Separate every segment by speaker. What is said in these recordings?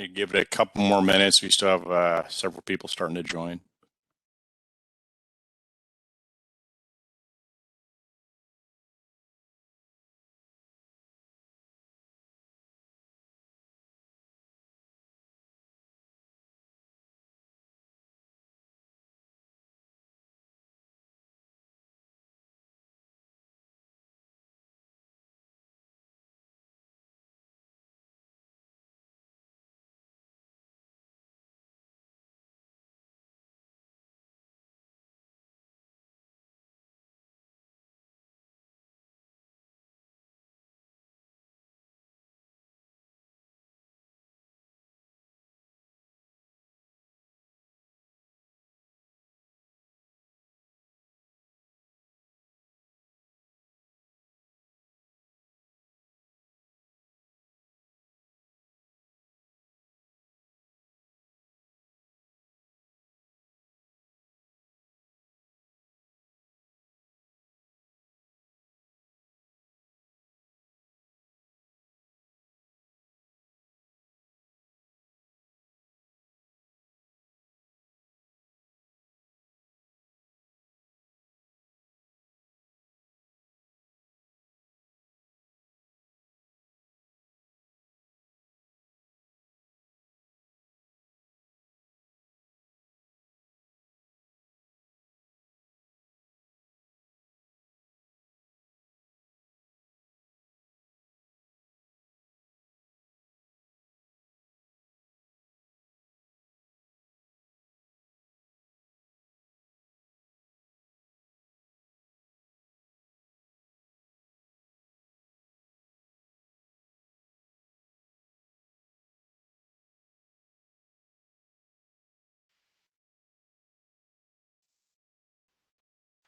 Speaker 1: Give it a couple more minutes. We still have several people starting to join.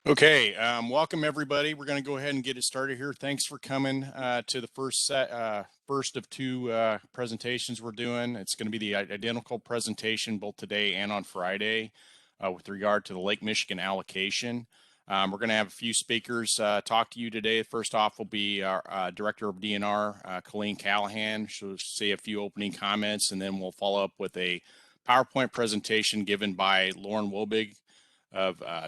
Speaker 1: Okay, welcome everybody. We're going to go ahead and get it started here. Thanks for coming to the first of two presentations we're doing. It's going to be the identical presentation both today and on Friday with regard to the Lake Michigan allocation. We're going to have a few speakers talk to you today. First off will be our Director of DNR, Colleen Callahan. She'll say a few opening comments, and then we'll follow up with a PowerPoint presentation given by Lauren Wobig,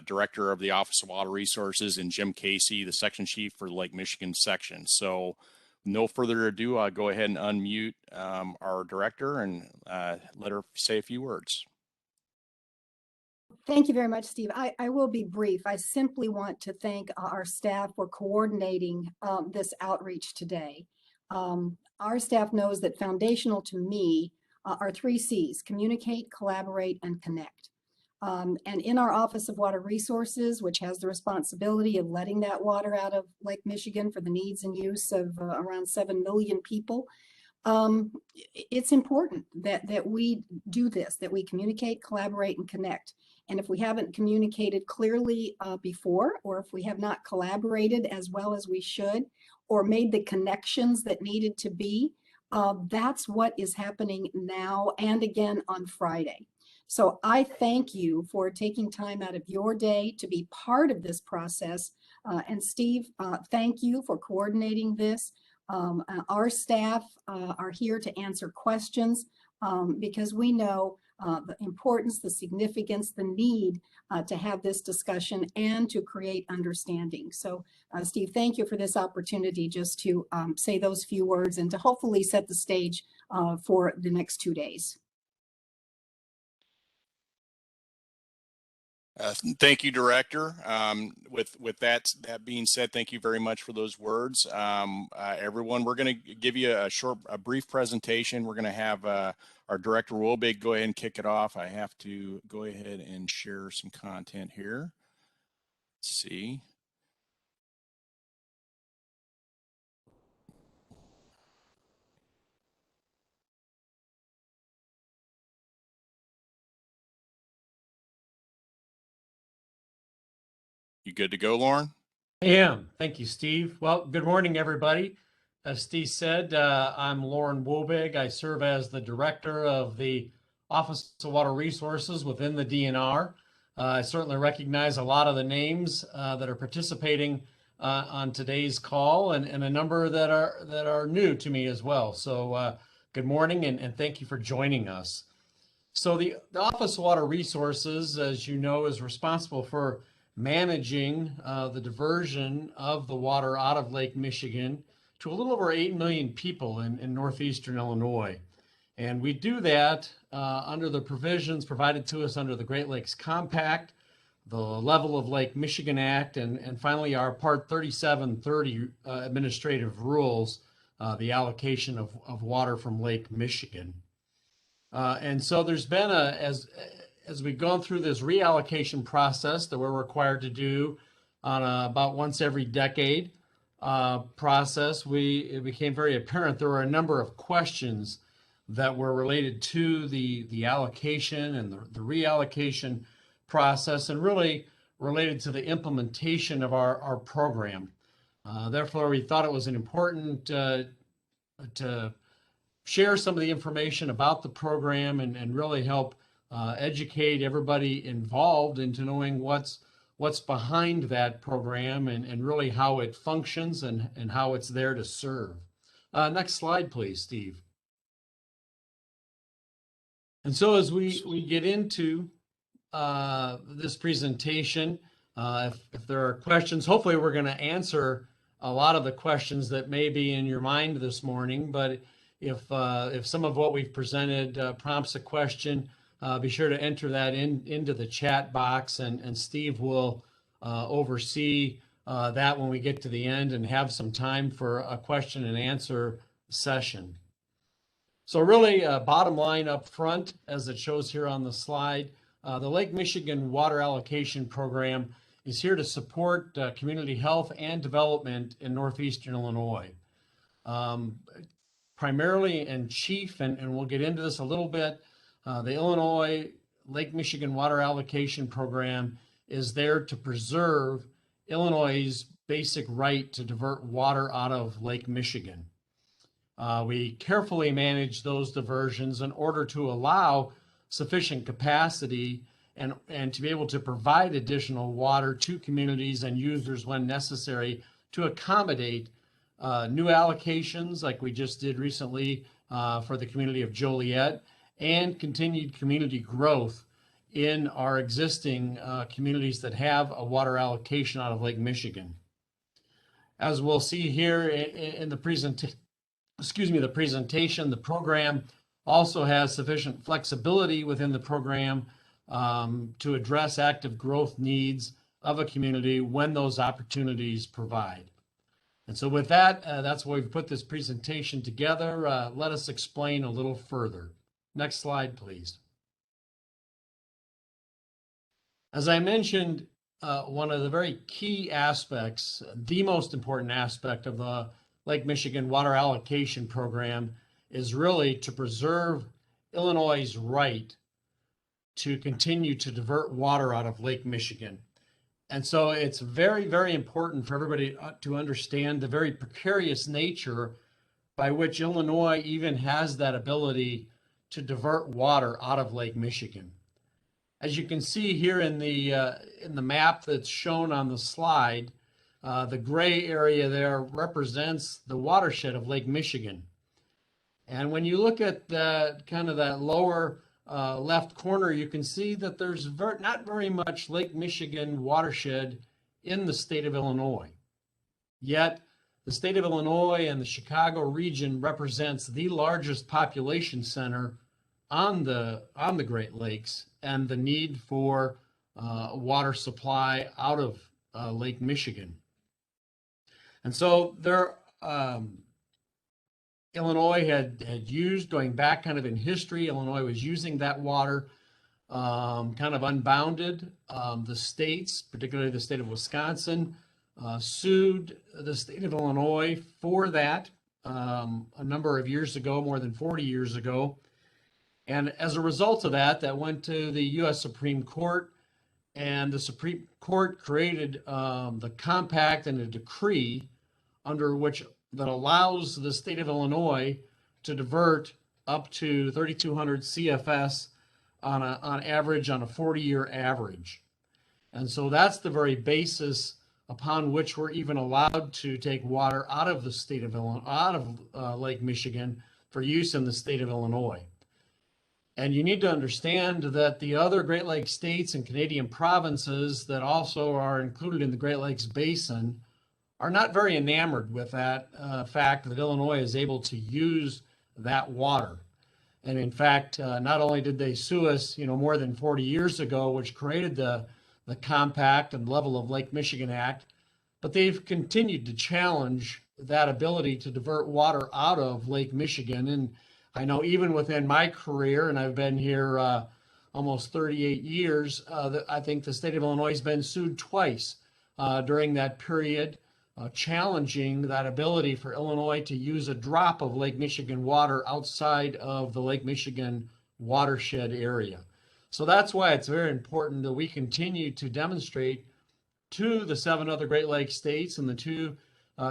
Speaker 1: Director of the Office of Water Resources, and Jim Casey, the Section Chief for the Lake Michigan section. So no further ado, I'll go ahead and unmute our Director and let her say a few words.
Speaker 2: Thank you very much, Steve. I will be brief. I simply want to thank our staff for coordinating this outreach today. Our staff knows that foundational to me are 3 C's: communicate, collaborate, and connect. And in our Office of Water Resources, which has the responsibility of letting that water out of Lake Michigan for the needs and use of around 7 million people, it's important that we do this, that we communicate, collaborate, and connect. And if we haven't communicated clearly before, or if we have not collaborated as well as we should, or made the connections that needed to be, that's what is happening now and again on Friday. So I thank you for taking time out of your day to be part of this process. And Steve, thank you for coordinating this. Our staff are here to answer questions because we know the importance, the significance, the need to have this discussion and to create understanding. So Steve, thank you for this opportunity just to say those few words and to hopefully set the stage for the next 2 days.
Speaker 1: Thank you, Director. With that being said, thank you very much for those words. Everyone, we're going to give you a brief presentation. We're going to have our Director Wobig go ahead and kick it off. I have to go ahead and share some content here. Let's see. You good to go, Lauren?
Speaker 3: I am. Thank you, Steve. Well, good morning, everybody. As Steve said, I'm Lauren Wobig. I serve as the Director of the Office of Water Resources within the DNR. I certainly recognize a lot of the names that are participating on today's call, and a number that are new to me as well. So Good morning, and thank you for joining us. So the Office of Water Resources, as you know, is responsible for managing the diversion of the water out of Lake Michigan to a little over 8 million people in northeastern Illinois. And we do that under the provisions provided to us under the Great Lakes Compact, the Level of Lake Michigan Act, and finally our Part 3730 administrative rules, the allocation of water from Lake Michigan. And so there's been as we've gone through this reallocation process that we're required to do on about once every decade process, it became very apparent there were a number of questions that were related to the allocation and the reallocation process, and really related to the implementation of our program. Therefore, we thought it was important to share some of the information about the program and really help educate everybody involved into knowing what's behind that program and really how it functions and how it's there to serve. Next slide, please, Steve. And so as we get into this presentation, if there are questions, hopefully we're going to answer a lot of the questions that may be in your mind this morning. But if some of what we've presented prompts a question, be sure to enter that into the chat box, and Steve will oversee that when we get to the end and have some time for a question and answer session. So really, bottom line up front, as it shows here on the slide, the Lake Michigan Water Allocation Program is here to support community health and development in northeastern Illinois. Primarily and chief, and we'll get into this a little bit, the Illinois Lake Michigan Water Allocation Program is there to preserve Illinois' basic right to divert water out of Lake Michigan. We carefully manage those diversions in order to allow sufficient capacity and to be able to provide additional water to communities and users when necessary to accommodate new allocations like we just did recently for the community of Joliet, and continued community growth in our existing communities that have a water allocation out of Lake Michigan. As we'll see here in the presentation, the program also has sufficient flexibility within the program to address active growth needs of a community when those opportunities provide. And so with that, that's why we've put this presentation together. Let us explain a little further. Next slide, please. As I mentioned, one of the very key aspects, the most important aspect of the Lake Michigan Water Allocation Program is really to preserve Illinois' right to continue to divert water out of Lake Michigan. And so it's very, very important for everybody to understand the very precarious nature by which Illinois even has that ability to divert water out of Lake Michigan. As you can see here in the map that's shown on the slide, the gray area there represents the watershed of Lake Michigan. And when you look at that lower left corner, you can see that there's not very much Lake Michigan watershed in the state of Illinois. Yet the state of Illinois and the Chicago region represents the largest population center on the Great Lakes, and the need for water supply out of Lake Michigan. And so there, Illinois had used, going back kind of in history, Illinois was using that water kind of unbounded. The states, particularly the state of Wisconsin, sued the state of Illinois for that a number of years ago, more than 40 years ago. And as a result of that, that went to the U.S. Supreme Court, and the Supreme Court created the compact and a decree under which that allows the state of Illinois to divert up to 3,200 CFS on average on a 40-year average. And so that's the very basis upon which we're even allowed to take water out of the state of Illinois, out of Lake Michigan, for use in the state of Illinois. And you need to understand that the other Great Lakes states and Canadian provinces that also are included in the Great Lakes Basin are not very enamored with that fact that Illinois is able to use that water. And in fact, not only did they sue us, more than 40 years ago, which created the compact and level of Lake Michigan Act, but they've continued to challenge that ability to divert water out of Lake Michigan. And I know even within my career, and I've been here almost 38 years, I think the state of Illinois has been sued twice during that period, challenging that ability for Illinois to use a drop of Lake Michigan water outside of the Lake Michigan watershed area. So that's why it's very important that we continue to demonstrate to the 7 other Great Lakes states and the 2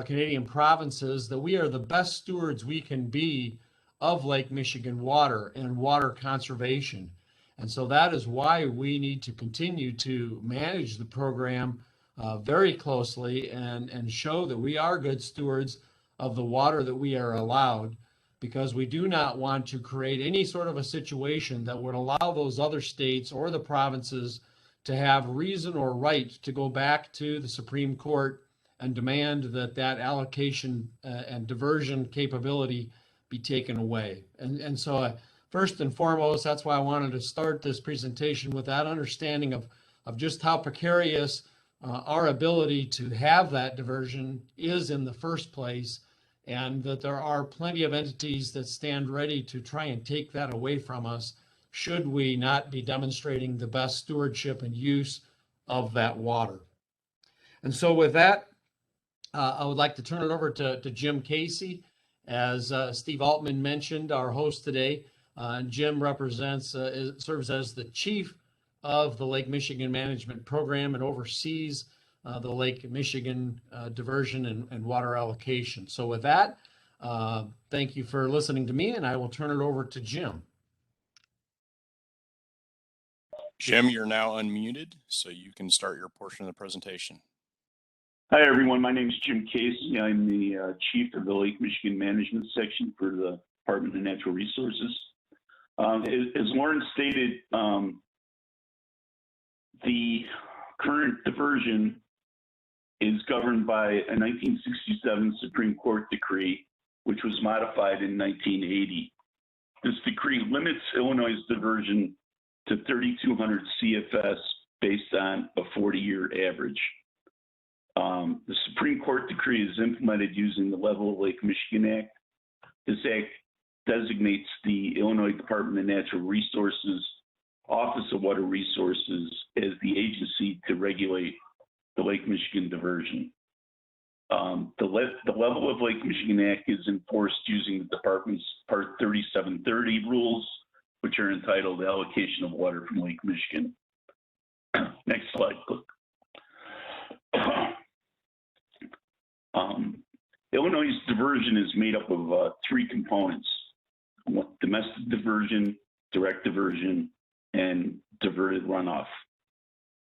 Speaker 3: Canadian provinces that we are the best stewards we can be of Lake Michigan water and water conservation. And so that is why we need to continue to manage the program very closely and show that we are good stewards of the water that we are allowed, because we do not want to create any sort of a situation that would allow those other states or the provinces to have reason or right to go back to the Supreme Court and demand that allocation and diversion capability be taken away. And so first and foremost, that's why I wanted to start this presentation with that understanding of just how precarious our ability to have that diversion is in the first place, and that there are plenty of entities that stand ready to try and take that away from us should we not be demonstrating the best stewardship and use of that water. And so with that, I would like to turn it over to Jim Casey. As Steve Altman mentioned, our host today, Jim serves as the chief of the Lake Michigan Management Program and oversees the Lake Michigan diversion and water allocation. So with that, thank you for listening to me, and I will turn it over to Jim.
Speaker 1: Jim, you're now unmuted, so you can start your portion of the presentation.
Speaker 4: Hi, everyone. My name is Jim Casey. I'm the chief of the Lake Michigan Management Section for the Department of Natural Resources. As Lauren stated, the current diversion is governed by a 1967 Supreme Court decree, which was modified in 1980. This decree limits Illinois' diversion to 3,200 CFS based on a 40-year average. The Supreme Court decree is implemented using the Level of Lake Michigan Act. This act designates the Illinois Department of Natural Resources Office of Water Resources as the agency to regulate the Lake Michigan diversion. The Level of Lake Michigan Act is enforced using the department's Part 3730 rules, which are entitled Allocation of Water from Lake Michigan. Next slide, please. Illinois' diversion is made up of 3 components: domestic diversion, direct diversion, and diverted runoff.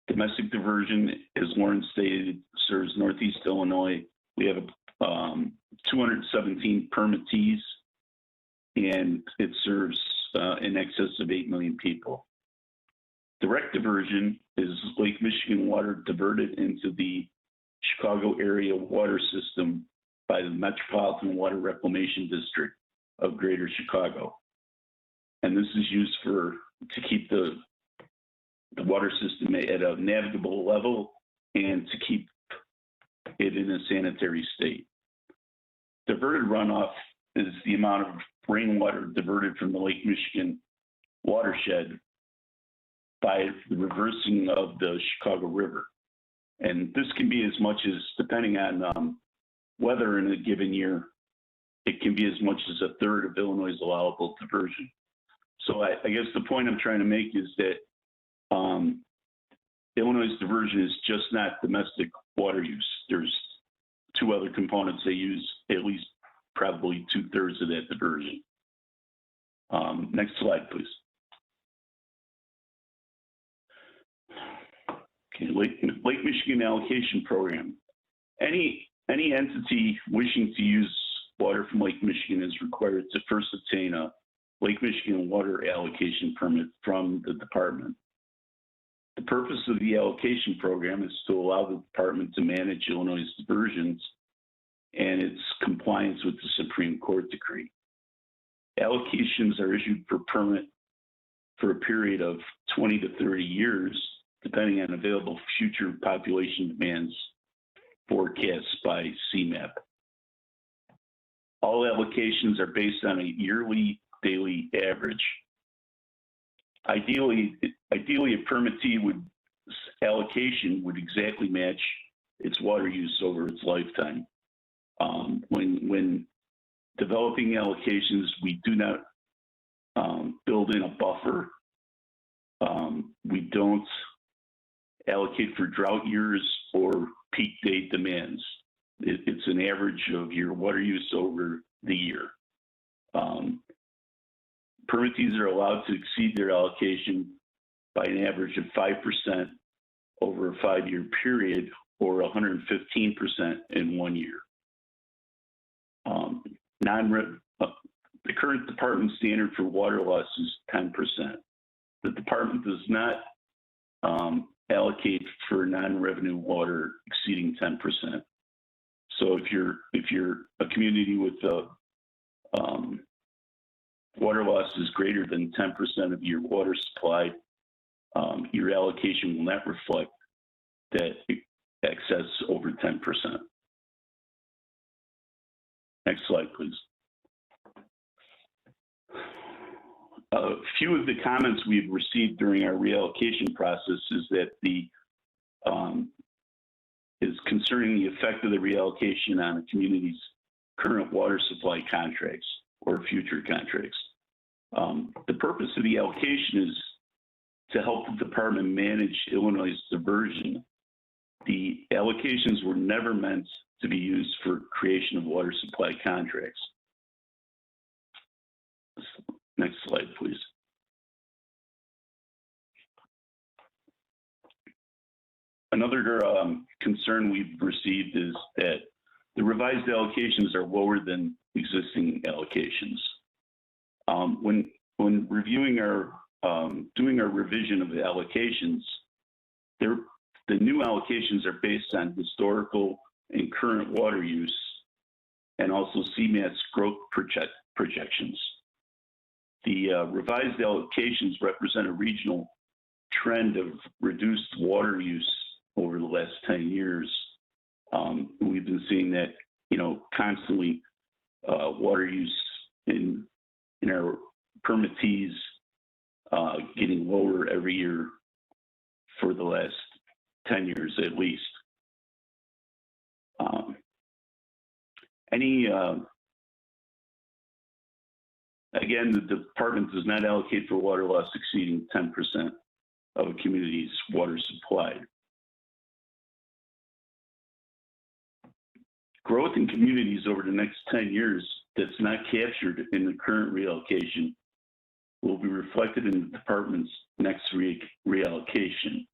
Speaker 4: Domestic diversion, as Lauren stated, serves Northeast Illinois. We have 217 permittees, and it serves in excess of 8 million people. Direct diversion is Lake Michigan water diverted into the Chicago area water system by the Metropolitan Water Reclamation District of Greater Chicago. And this is used to keep the water system at a navigable level and to keep it in a sanitary state. Diverted runoff is the amount of rainwater diverted from the Lake Michigan watershed by the reversing of the Chicago River. And this can be as much as, depending on weather in a given year, it can be as much as a third of Illinois' allowable diversion. So I guess the point I'm trying to make is that Illinois' diversion is just not domestic water use. There's 2 other components they use, at least probably 2/3 of that diversion. Next slide, please. Okay, Lake Michigan Allocation Program. Any entity wishing to use water from Lake Michigan is required to first obtain a Lake Michigan water allocation permit from the department. The purpose of the allocation program is to allow the department to manage Illinois' diversions and its compliance with the Supreme Court decree. Allocations are issued for permit for a period of 20 to 30 years, depending on available future population demands forecasts by CMAP. All allocations are based on a yearly daily average. Ideally, a permittee allocation would exactly match its water use over its lifetime. When developing allocations, we do not build in a buffer. We don't allocate for drought years or peak day demands. It's an average of your water use over the year. Permittees are allowed to exceed their allocation by an average of 5% over a 5-year period or 115% in 1 year. The current department standard for water loss is 10%. The department does not allocate for non-revenue water exceeding 10%. So if you're a community with water loss is greater than 10% of your water supply, your allocation will not reflect that excess over 10%. Next slide, please. A few of the comments we've received during our reallocation process is concerning the effect of the reallocation on a community's current water supply contracts or future contracts. The purpose of the allocation is to help the department manage Illinois' diversion. The allocations were never meant to be used for creation of water supply contracts. Next slide, please. Another concern we've received is that the revised allocations are lower than existing allocations. When reviewing doing our revision of the allocations, the new allocations are based on historical and current water use and also CMAT's growth projections. The revised allocations represent a regional trend of reduced water use over the last 10 years. We've been seeing that, constantly water use in our permittees getting lower every year for the last 10 years at least. Again, the department does not allocate for water loss exceeding 10% of a community's water supply. Growth in communities over the next 10 years that's not captured in the current reallocation will be reflected in the department's next reallocation.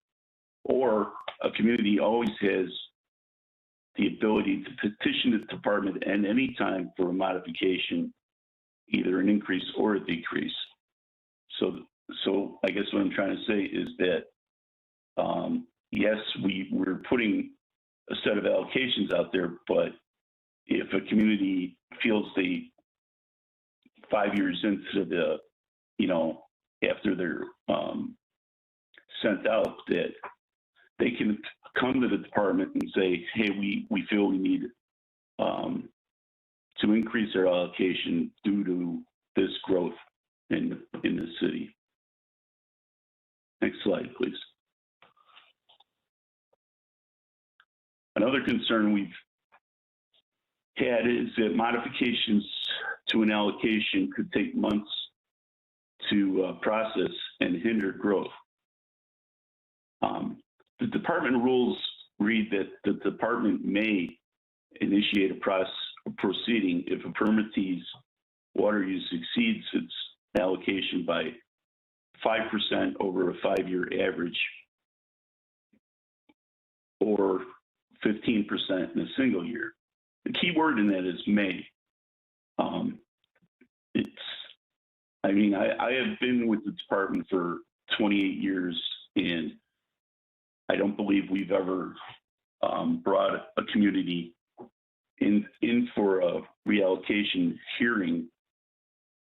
Speaker 4: Or a community always has the ability to petition the department at any time for a modification, either an increase or a decrease. So I guess what I'm trying to say is that, yes, we're putting a set of allocations out there, but if a community feels 5 years into the, after they're sent out, that they can come to the department and say, hey, we feel we need to increase our allocation due to this growth in the city. Next slide, please. Another concern we've had is that modifications to an allocation could take months to process and hinder growth. The department rules read that the department may initiate a proceeding if a permittee's water use exceeds its allocation by 5% over a 5-year average or 15% in a single year. The key word in that is may. It's, I mean, I have been with the department for 28 years, and I don't believe we've ever brought a community in for a reallocation hearing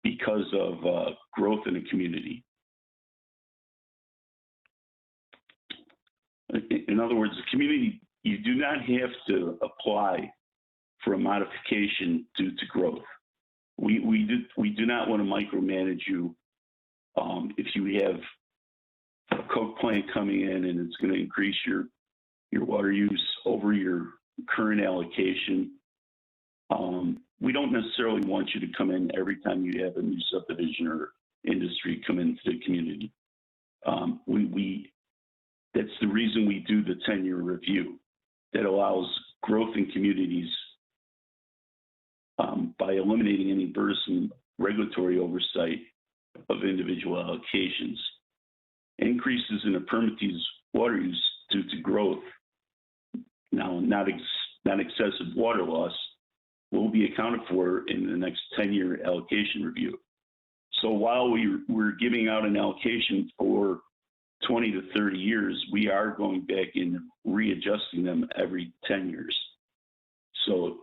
Speaker 4: because of growth in a community. In other words, the community, you do not have to apply for a modification due to growth. We do not want to micromanage you. If you have a Coke plant coming in and it's going to increase your water use over your current allocation, we don't necessarily want you to come in every time you have a new subdivision or industry come into the community. That's the reason we do the 10-year review that allows growth in communities by eliminating any burdensome regulatory oversight of individual allocations. Increases in a permittee's water use due to growth, now not excessive water loss, will be accounted for in the next 10-year allocation review. So while we're giving out an allocation for 20 to 30 years, we are going back and readjusting them every 10 years. So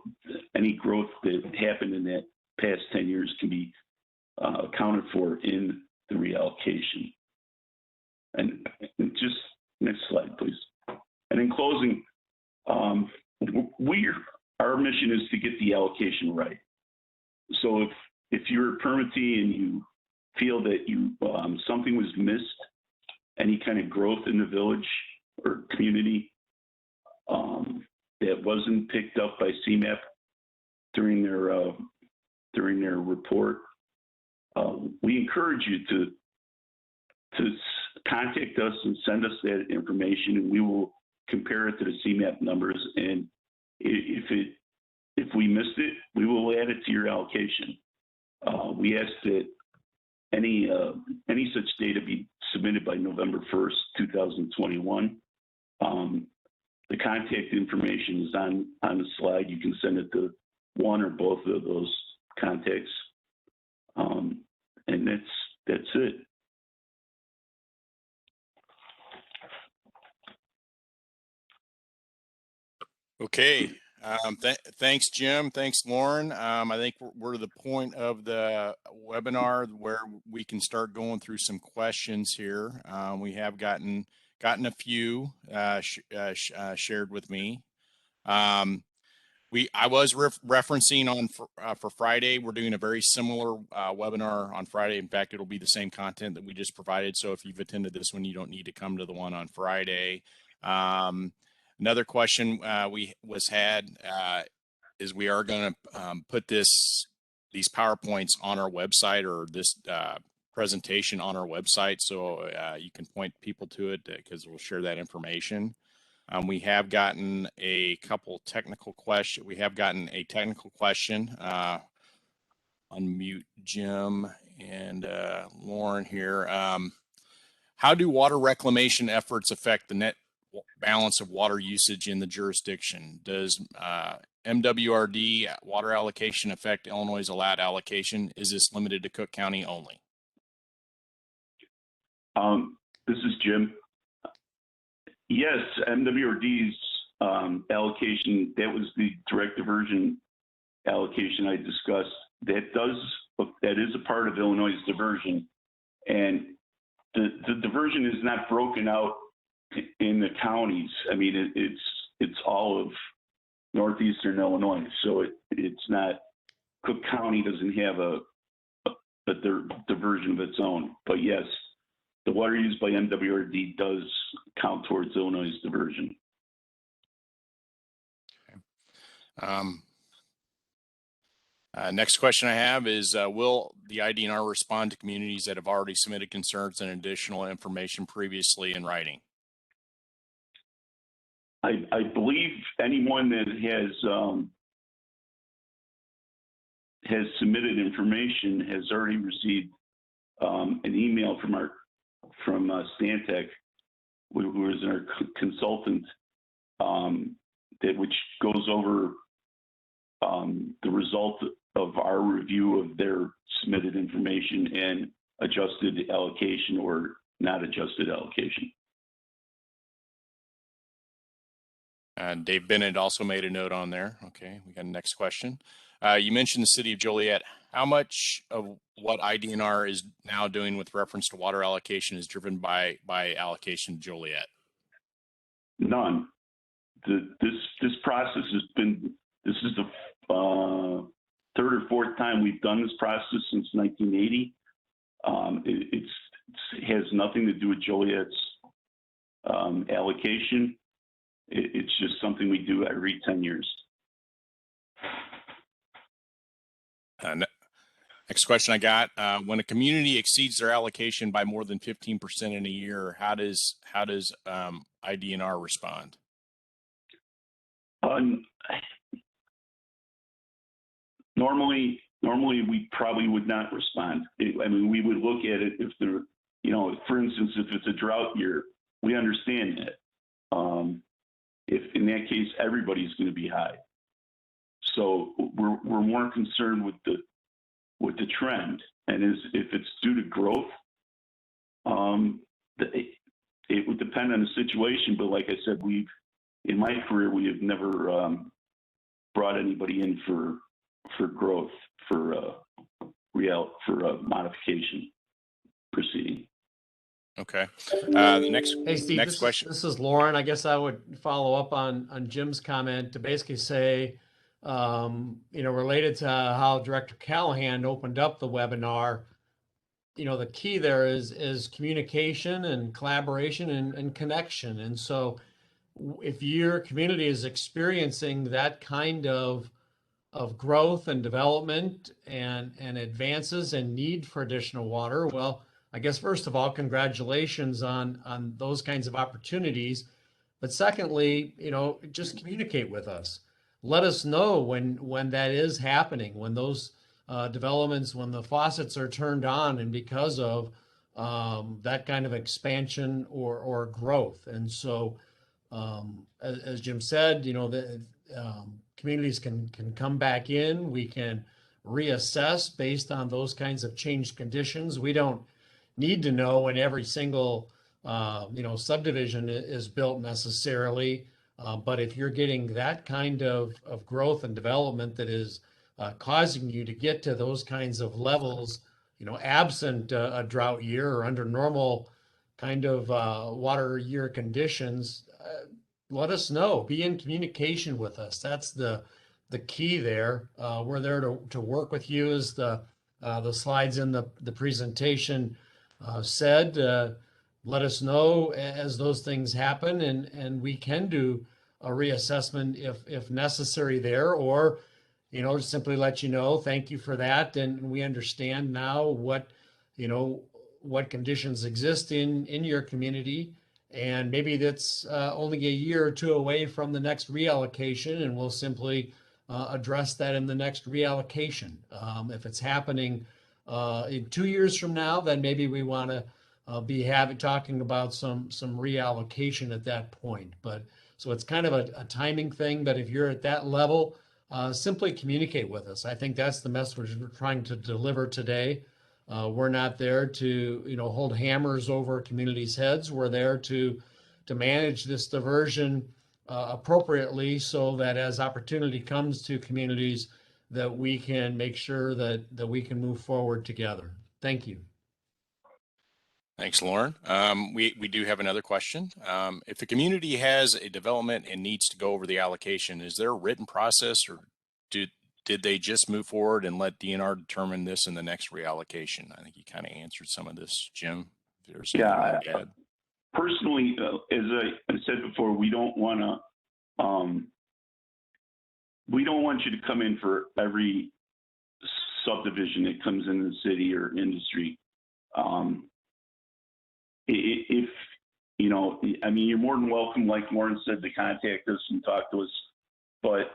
Speaker 4: any growth that happened in that past 10 years can be accounted for in the reallocation. And just next slide, please. And in closing, our mission is to get the allocation right. So if you're a permittee and you feel that something was missed, any kind of growth in the village or community that wasn't picked up by CMAP during their report, we encourage you to contact us and send us that information, and we will compare it to the CMAP numbers. And if we missed it, we will add it to your allocation. We ask that any such data be submitted by November 1st, 2021. The contact information is on the slide. You can send it to one or both of those contacts. And that's it.
Speaker 1: Okay. Thanks, Jim. Thanks, Lauren. I think we're to the point of the webinar where we can start going through some questions here. We have gotten a few shared with me. I was referencing on for Friday. We're doing a very similar webinar on Friday. In fact, it'll be the same content that we just provided. So if you've attended this one, you don't need to come to the one on Friday. Another question is we are going to put these PowerPoints on our website, or this presentation on our website, so you can point people to it because we'll share that information. We have gotten a couple technical questions. We have gotten a technical question. Unmute Jim and Lauren here. How do water reclamation efforts affect the net balance of water usage in the jurisdiction? Does MWRD water allocation affect Illinois' allowed allocation? Is this limited to Cook County only?
Speaker 4: This is Jim. Yes, MWRD's allocation, that was the direct diversion allocation I discussed. That is a part of Illinois' diversion, and the diversion is not broken out in the counties. I mean, it's all of northeastern Illinois, so it's not. Cook County doesn't have a diversion of its own, but yes, the water used by MWRD does count towards Illinois' diversion.
Speaker 1: Okay. Next question I have is, will the IDNR respond to communities that have already submitted concerns and additional information previously in writing?
Speaker 4: I believe anyone that has submitted information has already received an email from Stantec, who is our consultant, which goes over the result of our review of their submitted information and adjusted allocation or not adjusted allocation.
Speaker 1: Dave Bennett also made a note on there. Okay, we got a next question. You mentioned the city of Joliet. How much of what IDNR is now doing with reference to water allocation is driven by allocation to Joliet?
Speaker 4: None. This process has been, this is the third or fourth time we've done this process since 1980. It has nothing to do with Joliet's allocation. It's just something we do every 10 years.
Speaker 1: Next question I got, when a community exceeds their allocation by more than 15% in a year, how does IDNR respond?
Speaker 4: Normally we probably would not respond. I mean, we would look at it if there, you know, for instance, if it's a drought year, we understand that. If in that case, everybody's going to be high. So we're more concerned with the trend, and if it's due to growth, it would depend on the situation. But like I said, in my career, we have never brought anybody in for growth, for a modification proceeding.
Speaker 1: Okay. The next,
Speaker 3: Hey, Steve,
Speaker 1: next question.
Speaker 3: This is Lauren. I guess I would follow up on Jim's comment to basically say, related to how Director Callahan opened up the webinar, the key there is communication and collaboration and connection. And so if your community is experiencing that kind of growth and development and advances and need for additional water, well, I guess, first of all, congratulations on those kinds of opportunities. But secondly, just communicate with us. Let us know when that is happening, when those developments, when the faucets are turned on and because of that kind of expansion or growth. And so, as Jim said, the communities can come back in. We can reassess based on those kinds of changed conditions. We don't need to know when every single subdivision is built necessarily, but if you're getting that kind of growth and development that is causing you to get to those kinds of levels, absent a drought year or under normal kind of water year conditions, let us know. Be in communication with us. That's the key there. We're there to work with you, as the slides in the presentation said. Let us know as those things happen, and we can do a reassessment if necessary there, or simply let you know, thank you for that, and we understand now what conditions exist in your community, and maybe that's only a year or two away from the next reallocation, and we'll simply address that in the next reallocation. If it's happening in 2 years from now, then maybe we want to be talking about some reallocation at that point. But so it's kind of a timing thing. But if you're at that level, simply communicate with us. I think that's the message we're trying to deliver today. We're not there to hold hammers over communities' heads. We're there to manage this diversion appropriately, so that as opportunity comes to communities, that we can make sure that we can move forward together. Thank you.
Speaker 1: Thanks, Lauren. We do have another question. If a community has a development and needs to go over the allocation, is there a written process, or did they just move forward and let DNR determine this in the next reallocation? I think you kind of answered some of this, Jim. If there's something you want to add.
Speaker 4: Personally, as I said before, we don't want you to come in for every subdivision that comes into the city or industry. If you're more than welcome, like Lauren said, to contact us and talk to us, but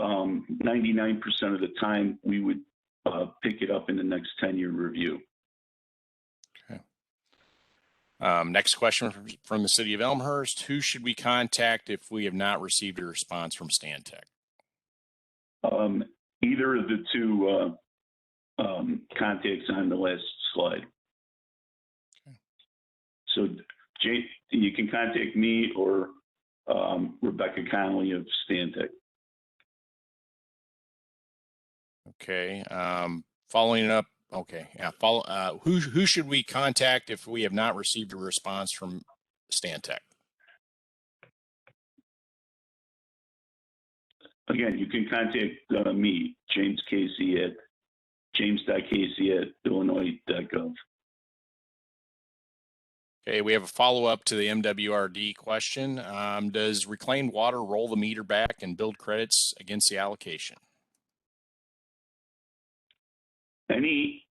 Speaker 4: 99% of the time we would pick it up in the next 10-year review.
Speaker 1: Okay. Next question from the city of Elmhurst. Who should we contact if we have not received a response from Stantec?
Speaker 4: either of the two contacts on the last slide.
Speaker 1: Okay.
Speaker 4: So, Jane, you can contact me or Rebecca Connolly of Stantec.
Speaker 1: Okay. Following up. Okay. Yeah. Who should we contact if we have not received a response from Stantec?
Speaker 4: Again, you can contact me, James Casey at james.casey@illinois.gov.
Speaker 1: Okay, we have a follow-up to the MWRD question. Does reclaimed water roll the meter back and build credits against the allocation?
Speaker 4: Any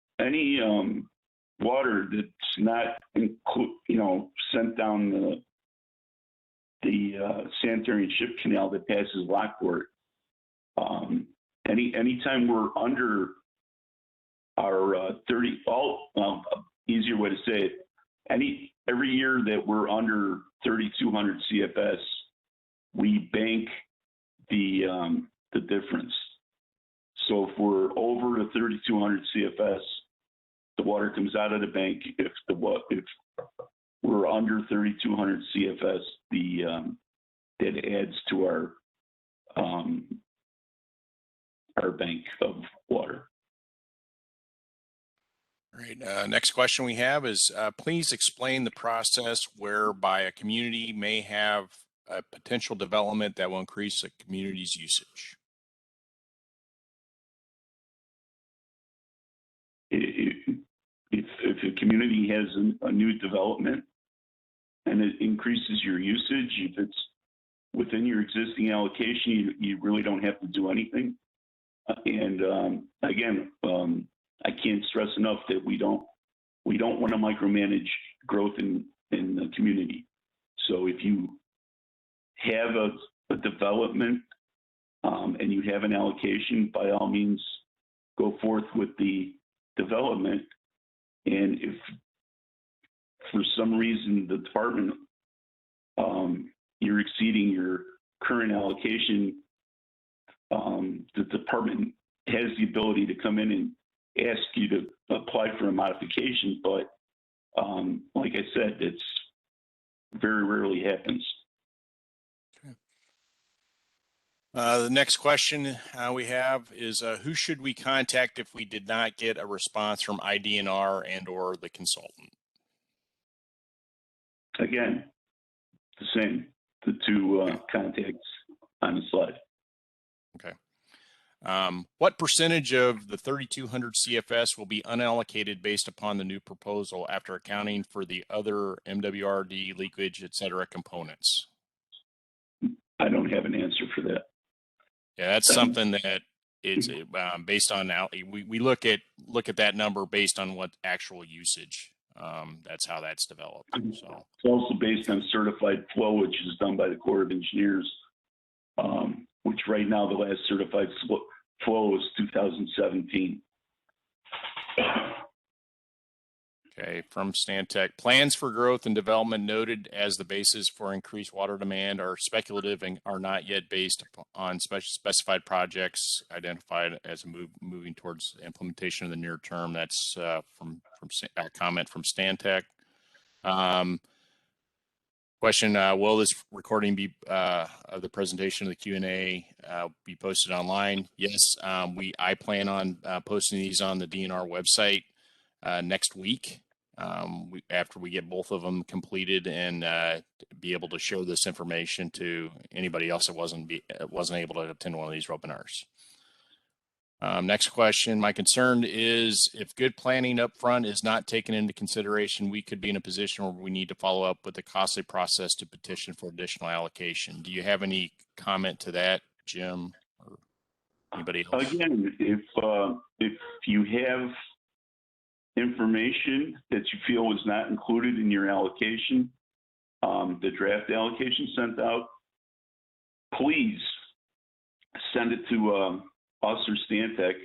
Speaker 4: water that's not sent down the sanitary and ship canal that passes Lockport. Anytime we're under our 30, easier way to say it, every year that we're under 3,200 CFS, we bank the difference. So if we're over the 3,200 CFS, the water comes out of the bank. If we're under 3,200 CFS, that adds to our bank of water.
Speaker 1: All right. Next question we have is, please explain the process whereby a community may have a potential development that will increase a community's usage.
Speaker 4: If a community has a new development and it increases your usage, if it's within your existing allocation, you really don't have to do anything. And again, I can't stress enough that we don't want to micromanage growth in the community. So if you have a development and you have an allocation, by all means, go forth with the development. And if for some reason the department, you're exceeding your current allocation, the department has the ability to come in and ask you to apply for a modification. But like I said, it's very rarely happens.
Speaker 1: The next question we have is, who should we contact if we did not get a response from IDNR and or the consultant?
Speaker 4: Again, the same, the two contacts on the slide.
Speaker 1: Okay. What percentage of the 3,200 CFS will be unallocated based upon the new proposal after accounting for the other MWRD, leakage, et cetera, components?
Speaker 4: I don't have an answer for that.
Speaker 1: Yeah, that's something that it's based on we look at that number based on what actual usage. That's how that's developed. So
Speaker 4: it's also based on certified flow, which is done by the Corps of Engineers, which right now the last certified flow was 2017.
Speaker 1: Okay, from Stantec, plans for growth and development noted as the basis for increased water demand are speculative and are not yet based on specified projects identified as moving towards implementation in the near term. That's from a comment from Stantec. Question, will this recording be of the presentation of the Q&A be posted online? Yes, I plan on posting these on the DNR website next week after we get both of them completed and be able to share this information to anybody else that wasn't able to attend one of these webinars. Next question. My concern is if good planning up front is not taken into consideration, we could be in a position where we need to follow up with a costly process to petition for additional allocation. Do you have any comment to that, Jim, or anybody else?
Speaker 4: Again, if you have information that you feel was not included in your allocation, the draft allocation sent out, please send it to us or Stantec,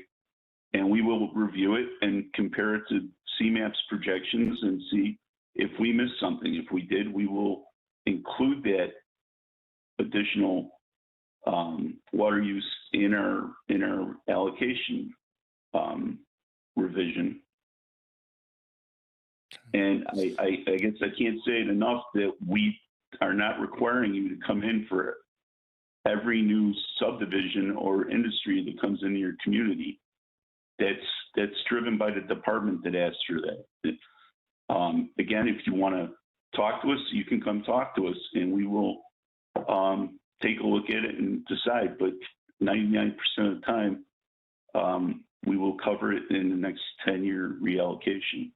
Speaker 4: and we will review it and compare it to CMAP's projections and see if we missed something. If we did, we will include that additional water use in our allocation revision. And I guess I can't say it enough that we are not requiring you to come in for every new subdivision or industry that comes into your community. That's driven by the department that asks for that. Again, if you want to talk to us, you can come talk to us, and we will take a look at it and decide. But 99% of the time, we will cover it in the next 10-year reallocation.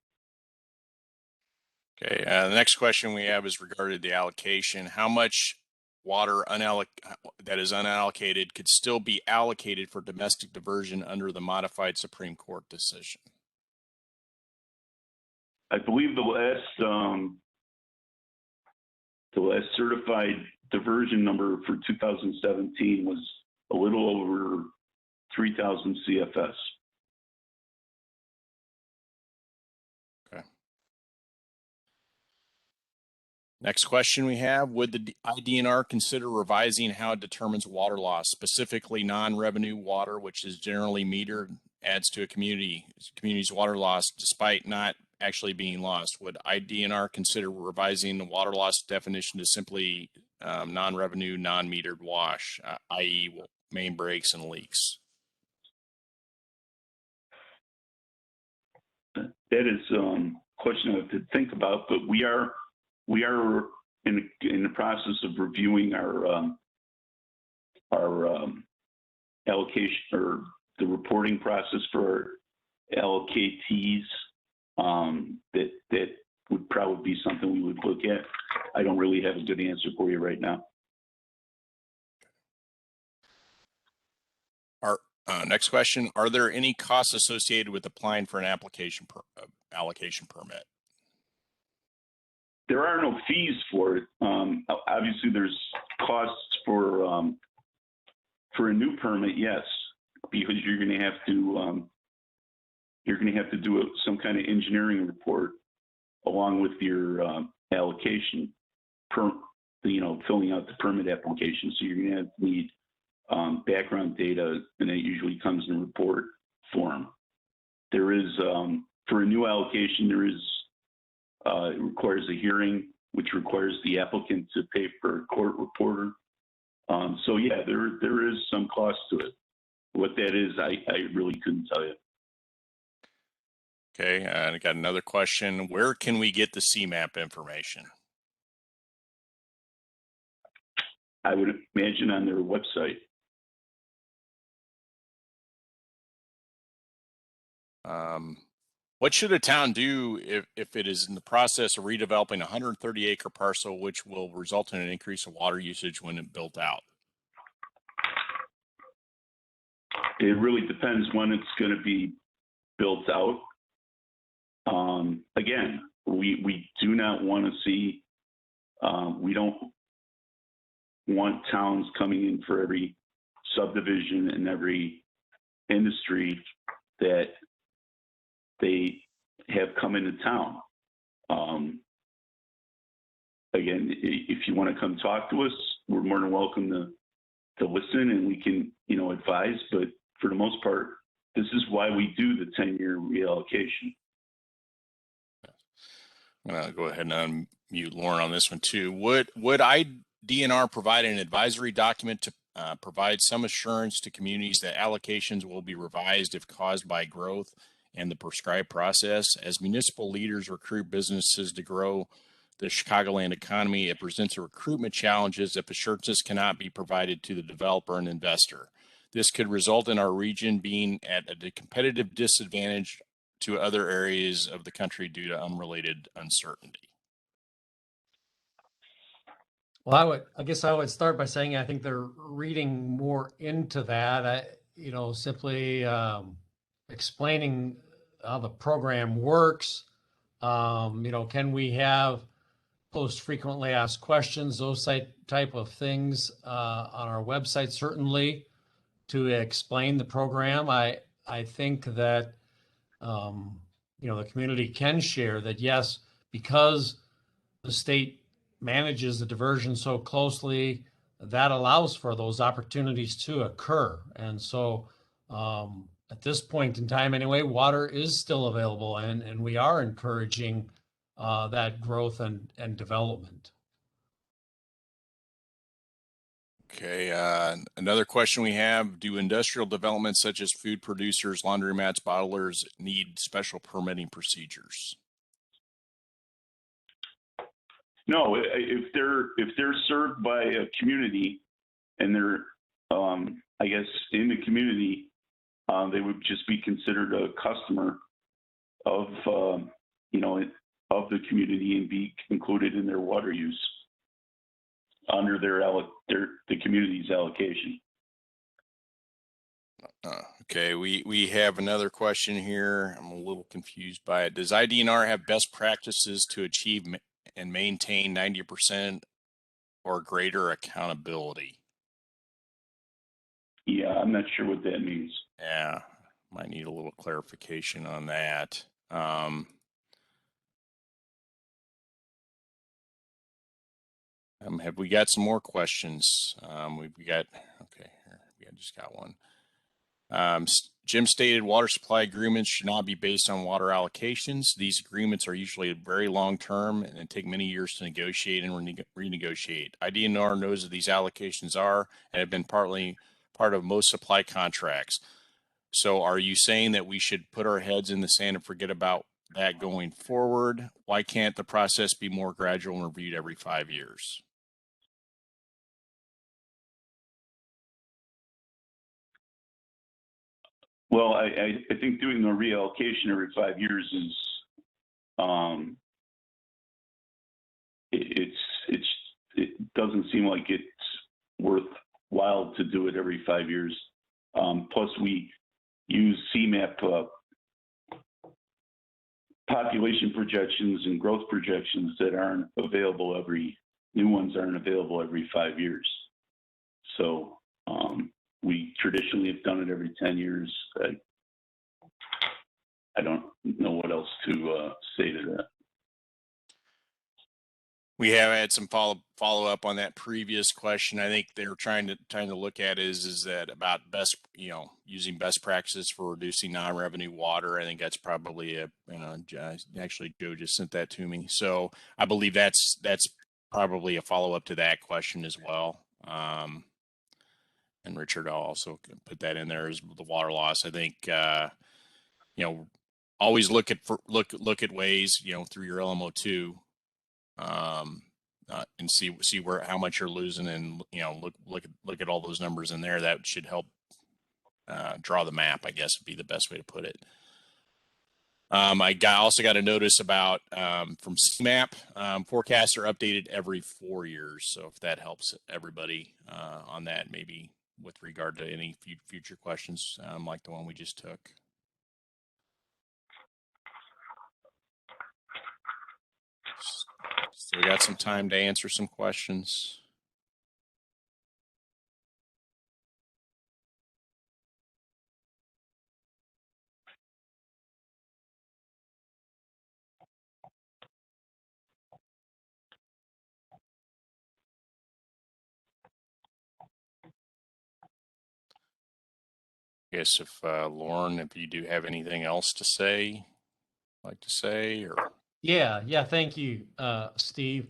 Speaker 1: Okay, the next question we have is regarding the allocation. How much water that is unallocated could still be allocated for domestic diversion under the modified Supreme Court decision?
Speaker 4: I believe the last certified diversion number for 2017 was a little over 3,000 CFS.
Speaker 1: Okay. Next question we have, would the IDNR consider revising how it determines water loss, specifically non-revenue water, which is generally metered, adds to a community's water loss despite not actually being lost? Would IDNR consider revising the water loss definition to simply non-revenue, non-metered wash, i.e. main breaks and leaks?
Speaker 4: That is a question I have to think about, but we are in the process of reviewing our allocation, or the reporting process for allocatees. That would probably be something we would look at. I don't really have a good answer for you right now.
Speaker 1: Next question, are there any costs associated with applying for an allocation permit?
Speaker 4: There are no fees for it. Obviously, there's costs for a new permit, yes, because you're going to have to do some kind of engineering report along with your allocation, filling out the permit application. So you're going to need background data, and it usually comes in report form. There is, for a new allocation, it requires a hearing, which requires the applicant to pay for a court reporter. So yeah, there is some cost to it. What that is, I really couldn't tell you.
Speaker 1: Okay, I got another question. Where can we get the CMAP information?
Speaker 4: I would imagine on their website.
Speaker 1: What should a town do if it is in the process of redeveloping a 130-acre parcel, which will result in an increase of water usage when it built out?
Speaker 4: It really depends when it's going to be built out. Again, we do not want to see, we don't want towns coming in for every subdivision and every industry that they have come into town. Again, if you want to come talk to us, we're more than welcome to listen, and we can, advise. But for the most part, this is why we do the 10-year reallocation.
Speaker 1: I'm going to go ahead and unmute Lauren on this one too. Would IDNR provide an advisory document to provide some assurance to communities that allocations will be revised if caused by growth and the prescribed process? As municipal leaders recruit businesses to grow the Chicagoland economy, it presents a recruitment challenges if assurances cannot be provided to the developer and investor. This could result in our region being at a competitive disadvantage to other areas of the country due to unrelated uncertainty.
Speaker 3: Well, I guess I would start by saying I think they're reading more into that. Simply explaining how the program works. Can we have post frequently asked questions, those type of things on our website, certainly to explain the program. I think that the community can share that, yes, because the state manages the diversion so closely, that allows for those opportunities to occur. And so at this point in time anyway, water is still available, and we are encouraging that growth and development.
Speaker 1: Okay, another question we have, do industrial developments such as food producers, laundromats, bottlers need special permitting procedures?
Speaker 4: No, if they're served by a community and they're, I guess, in the community, they would just be considered a customer of, of the community and be included in their water use under the community's allocation.
Speaker 1: Okay, we have another question here. I'm a little confused by it. Does IDNR have best practices to achieve and maintain 90% or greater accountability?
Speaker 4: Yeah, I'm not sure what that means.
Speaker 1: Yeah, might need a little clarification on that. Have we got some more questions? We got, okay, here, we just got one. Jim stated water supply agreements should not be based on water allocations. These agreements are usually very long term and take many years to negotiate and renegotiate. IDNR knows that these allocations are and have been partly part of most supply contracts. So are you saying that we should put our heads in the sand and forget about that going forward? Why can't the process be more gradual and reviewed every 5 years?
Speaker 4: Well, I think doing a reallocation every 5 years is, it doesn't seem like it's worthwhile to do it every 5 years. Plus, we use CMAP population projections and growth projections that aren't available new ones aren't available every 5 years. So we traditionally have done it every 10 years. I don't know what else to say to that.
Speaker 1: We have had some follow up on that previous question. I think they're trying to look at is that about best, using best practices for reducing non-revenue water. I think that's probably actually Joe just sent that to me. So I believe that's probably a follow up to that question as well. And Richard, I'll also put that in there as the water loss. I think, always look at ways, through your LMO2, and see how much you're losing, and look at all those numbers in there. That should help draw the map, I guess would be the best way to put it. I also got a notice about from CMAP, forecasts are updated every 4 years. So if that helps everybody on that, maybe with regard to any future questions like the one we just took. So we got some time to answer some questions. I guess if Lauren, if you do have anything else to say, or
Speaker 3: Yeah, thank you, Steve.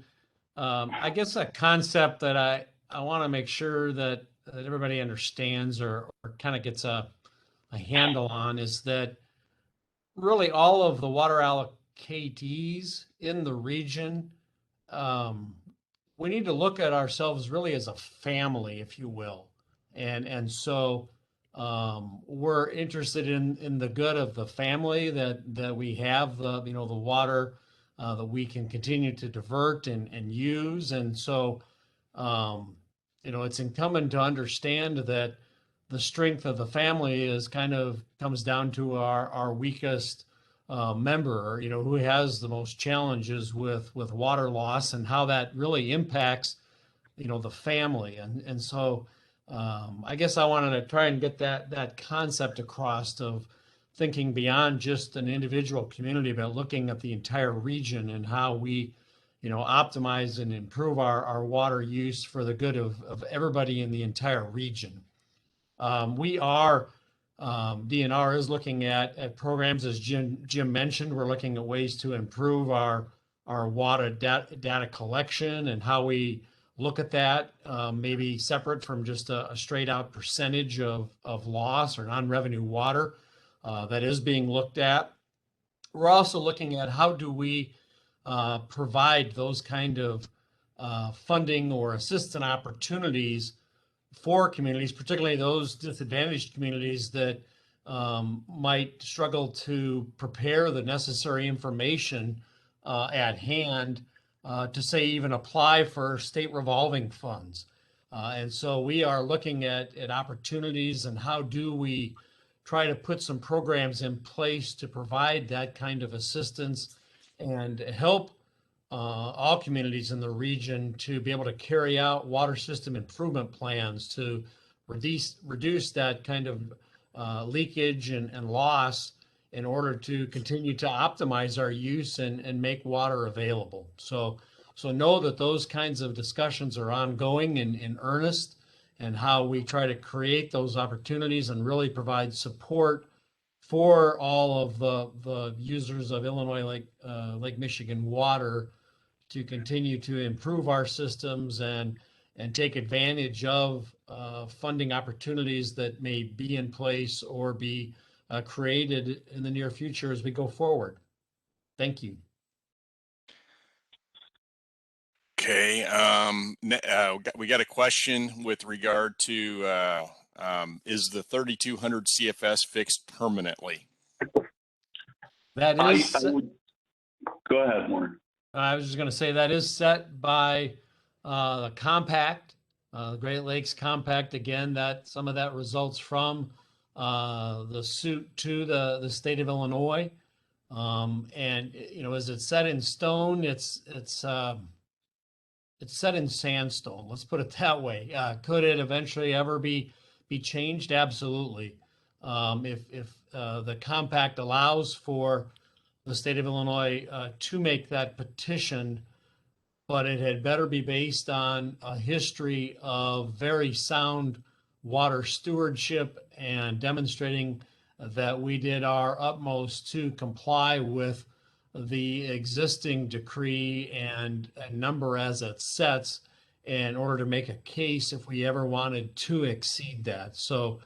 Speaker 3: I guess a concept that I want to make sure that everybody understands or kind of gets a handle on is that really all of the water allocatees in the region, we need to look at ourselves really as a family, if you will. And so we're interested in the good of the family that we have, the water that we can continue to divert and use. And so, it's incumbent to understand that the strength of the family comes down to our weakest member, who has the most challenges with water loss, and how that really impacts, the family. And so I guess I wanted to try and get that concept across of thinking beyond just an individual community, but looking at the entire region and how we, optimize and improve our water use for the good of everybody in the entire region. DNR is looking at programs, as Jim mentioned. We're looking at ways to improve our water data collection and how we look at that, maybe separate from just a straight out percentage of loss or non-revenue water that is being looked at. We're also looking at how do we provide those kind of funding or assistance opportunities for communities, particularly those disadvantaged communities that might struggle to prepare the necessary information at hand to say even apply for state revolving funds. And so we are looking at opportunities and how do we try to put some programs in place to provide that kind of assistance and help all communities in the region to be able to carry out water system improvement plans to reduce that kind of leakage and loss in order to continue to optimize our use and make water available. So know that those kinds of discussions are ongoing in earnest, and how we try to create those opportunities and really provide support for all of the users of Illinois Lake Michigan water to continue to improve our systems and take advantage of funding opportunities that may be in place or be created in the near future as we go forward. Thank you.
Speaker 1: Okay, we got a question with regard to is the 3200 CFS fixed permanently?
Speaker 3: That is,
Speaker 4: Go ahead, Warren.
Speaker 3: I was just going to say that is set by the compact, the Great Lakes Compact. Again, that some of that results from the suit to the state of Illinois. And is it set in stone? It's set in sandstone. Let's put it that way. Could it eventually ever be changed? Absolutely. If the compact allows for the state of Illinois to make that petition, but it had better be based on a history of very sound water stewardship and demonstrating that we did our utmost to comply with the existing decree and number as it sets in order to make a case if we ever wanted to exceed that. So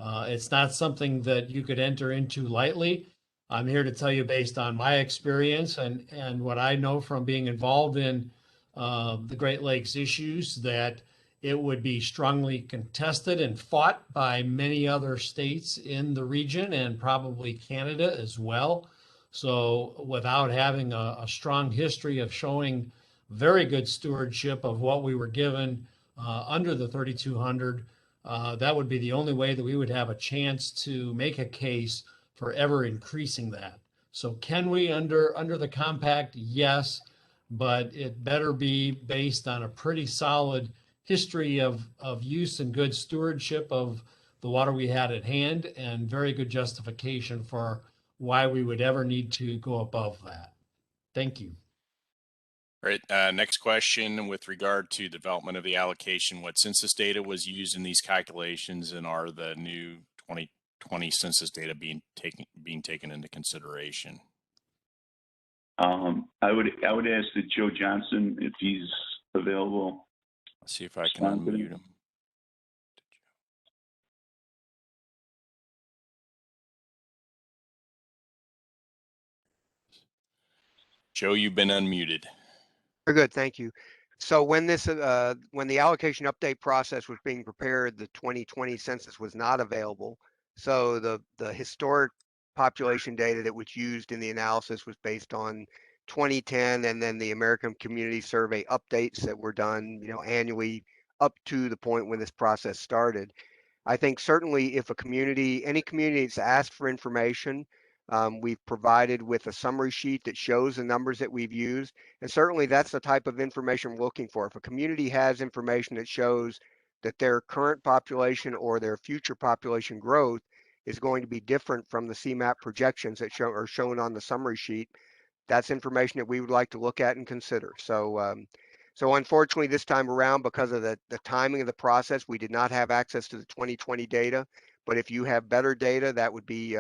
Speaker 3: it's not something that you could enter into lightly. I'm here to tell you, based on my experience and what I know from being involved in the Great Lakes issues, that it would be strongly contested and fought by many other states in the region and probably Canada as well. So without having a strong history of showing very good stewardship of what we were given under the 3200, that would be the only way that we would have a chance to make a case for ever increasing that. So can we under the compact? Yes, but it better be based on a pretty solid history of use and good stewardship of the water we had at hand, and very good justification for why we would ever need to go above that. Thank you.
Speaker 1: All right, next question with regard to development of the allocation. What census data was used in these calculations, and are the new 2020 census data being taken into consideration?
Speaker 4: I would ask that Joe Johnson, if he's available.
Speaker 1: Let's see if I can unmute him. Joe, you've been unmuted.
Speaker 5: Very good, thank you. So when the allocation update process was being prepared, the 2020 census was not available. So the historic population data that was used in the analysis was based on 2010, and then the American Community Survey updates that were done, annually up to the point when this process started. I think certainly if any community that's asked for information, we've provided with a summary sheet that shows the numbers that we've used. And certainly that's the type of information we're looking for. If a community has information that shows that their current population or their future population growth is going to be different from the CMAP projections that are shown on the summary sheet, that's information that we would like to look at and consider. So unfortunately, this time around, because of the timing of the process, we did not have access to the 2020 data. But if you have better data, that would be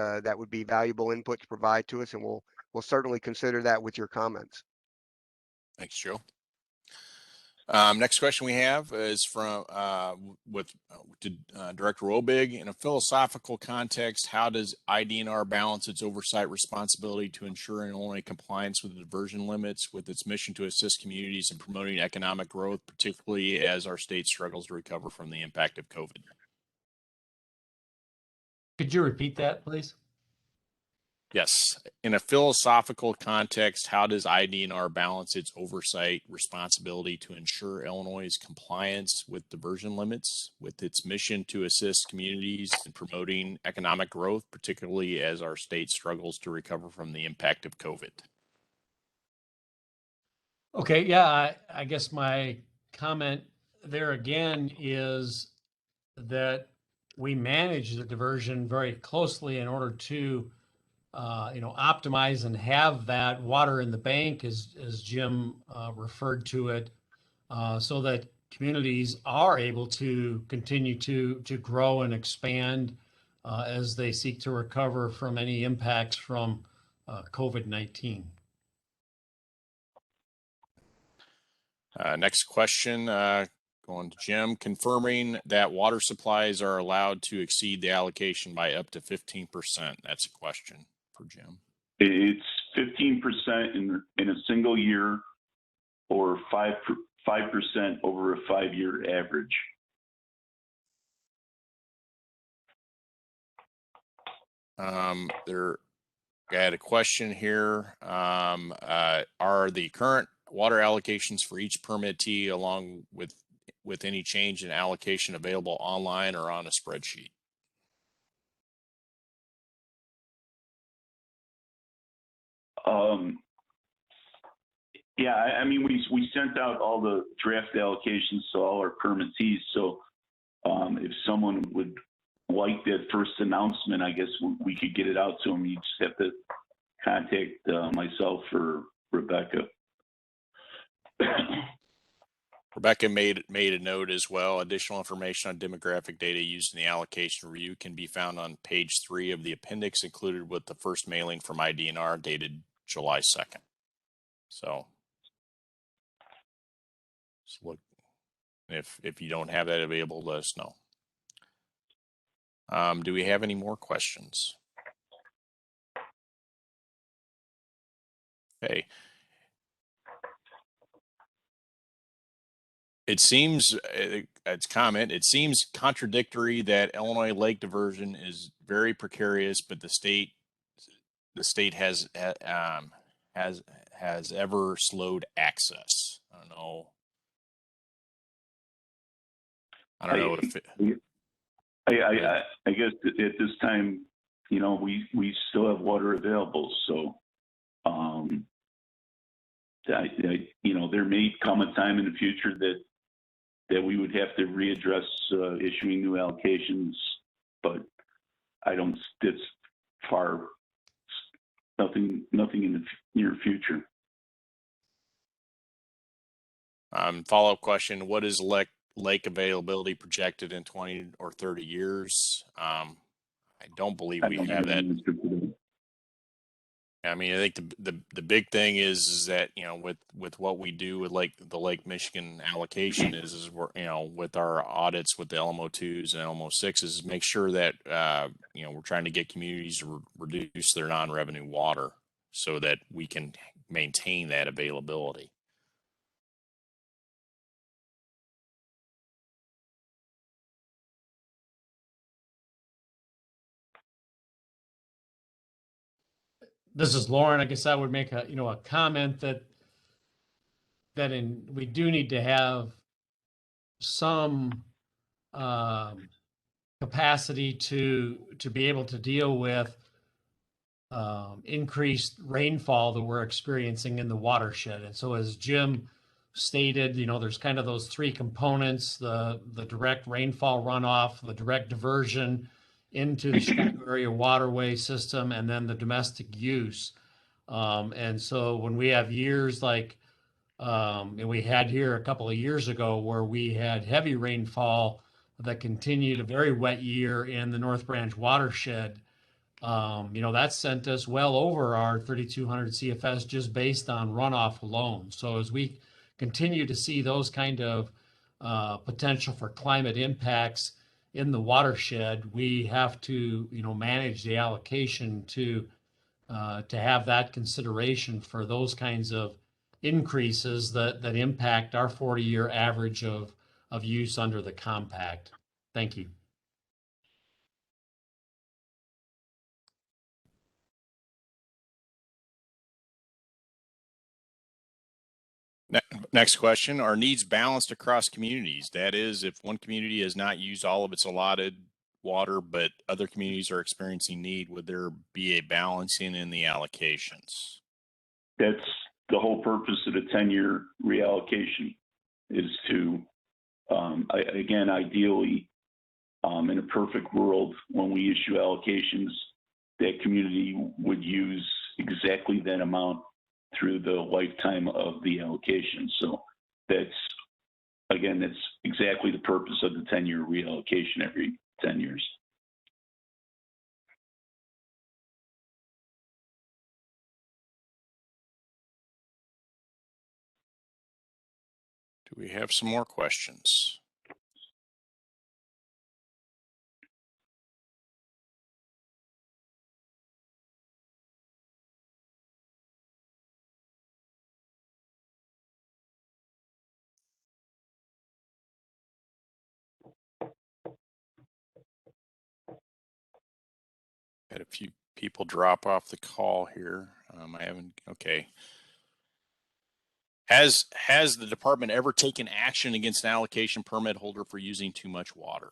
Speaker 5: valuable input to provide to us, and we'll certainly consider that with your comments.
Speaker 1: Thanks, Joe. Next question we have is from Director Wobig. In a philosophical context, how does IDNR balance its oversight responsibility to ensure Illinois compliance with the diversion limits with its mission to assist communities in promoting economic growth, particularly as our state struggles to recover from the impact of COVID?
Speaker 3: Could you repeat that, please?
Speaker 1: Yes. In a philosophical context, how does IDNR balance its oversight responsibility to ensure Illinois' compliance with diversion limits with its mission to assist communities in promoting economic growth, particularly as our state struggles to recover from the impact of COVID?
Speaker 3: Okay, yeah, I guess my comment there again is that we manage the diversion very closely in order to optimize and have that water in the bank, as Jim referred to it, so that communities are able to continue to grow and expand as they seek to recover from any impacts from COVID-19.
Speaker 1: Next question, going to Jim. Confirming that water supplies are allowed to exceed the allocation by up to 15%. That's a question for Jim.
Speaker 4: It's 15% in a single year, or 5% over a 5-year average.
Speaker 1: I had a question here. Are the current water allocations for each permittee, along with any change in allocation, available online or on a spreadsheet?
Speaker 4: Yeah, I mean, we sent out all the draft allocations to all our permittees. So if someone would like that first announcement, I guess we could get it out to them. You just have to contact myself or Rebecca.
Speaker 1: Rebecca made a note as well. Additional information on demographic data used in the allocation review can be found on page 3 of the appendix included with the first mailing from IDNR dated July 2nd. So look, if you don't have that available, let us know. Do we have any more questions? Okay. It seems, it's comment, it seems contradictory that Illinois lake diversion is very precarious, but the state has ever slowed access. I don't know if it,
Speaker 4: I guess at this time, we still have water available. So, there may come a time in the future that we would have to readdress issuing new allocations, but it's nothing in the near future.
Speaker 1: Follow-up question: what is lake availability projected in 20 or 30 years? I don't believe we have that. I mean, I think the big thing is that, with what we do with the Lake Michigan allocation is we're, with our audits with the LMO2s and LMO6s, make sure that, we're trying to get communities to reduce their non-revenue water so that we can maintain that availability.
Speaker 3: This is Lauren. I guess I would make a comment that we do need to have some capacity to be able to deal with increased rainfall that we're experiencing in the watershed. And so, as Jim stated, there's kind of those 3 components: the direct rainfall runoff, the direct diversion into the Chicago area waterway system, and then the domestic use. And so when we have years like, and we had here a couple of years ago where we had heavy rainfall that continued a very wet year in the North Branch watershed, that sent us well over our 3,200 CFS just based on runoff alone. So as we continue to see those kind of potential for climate impacts in the watershed, we have to, manage the allocation to have that consideration for those kinds of increases that impact our 40-year average of use under the compact. Thank you.
Speaker 1: Next question, are needs balanced across communities? That is, if one community has not used all of its allotted water, but other communities are experiencing need, would there be a balancing in the allocations?
Speaker 4: That's the whole purpose of the 10-year reallocation, is to, again, ideally, in a perfect world, when we issue allocations, that community would use exactly that amount through the lifetime of the allocation. So that's exactly the purpose of the 10-year reallocation every 10 years.
Speaker 1: Do we have some more questions? Had a few people drop off the call here. I haven't, okay. Has the department ever taken action against an allocation permit holder for using too much water?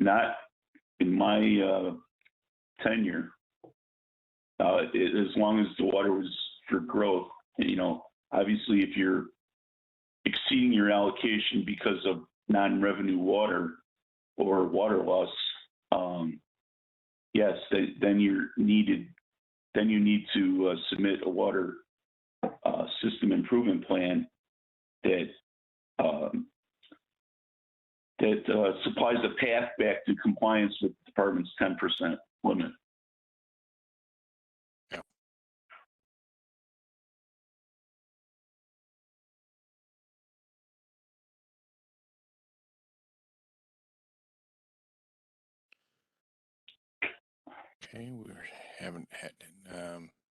Speaker 4: Not in my tenure. As long as the water was for growth, obviously if you're exceeding your allocation because of non-revenue water or water loss, yes, then you need to submit a water system improvement plan that supplies a path back to compliance with the department's 10% limit.
Speaker 1: Yeah. Okay, we haven't had,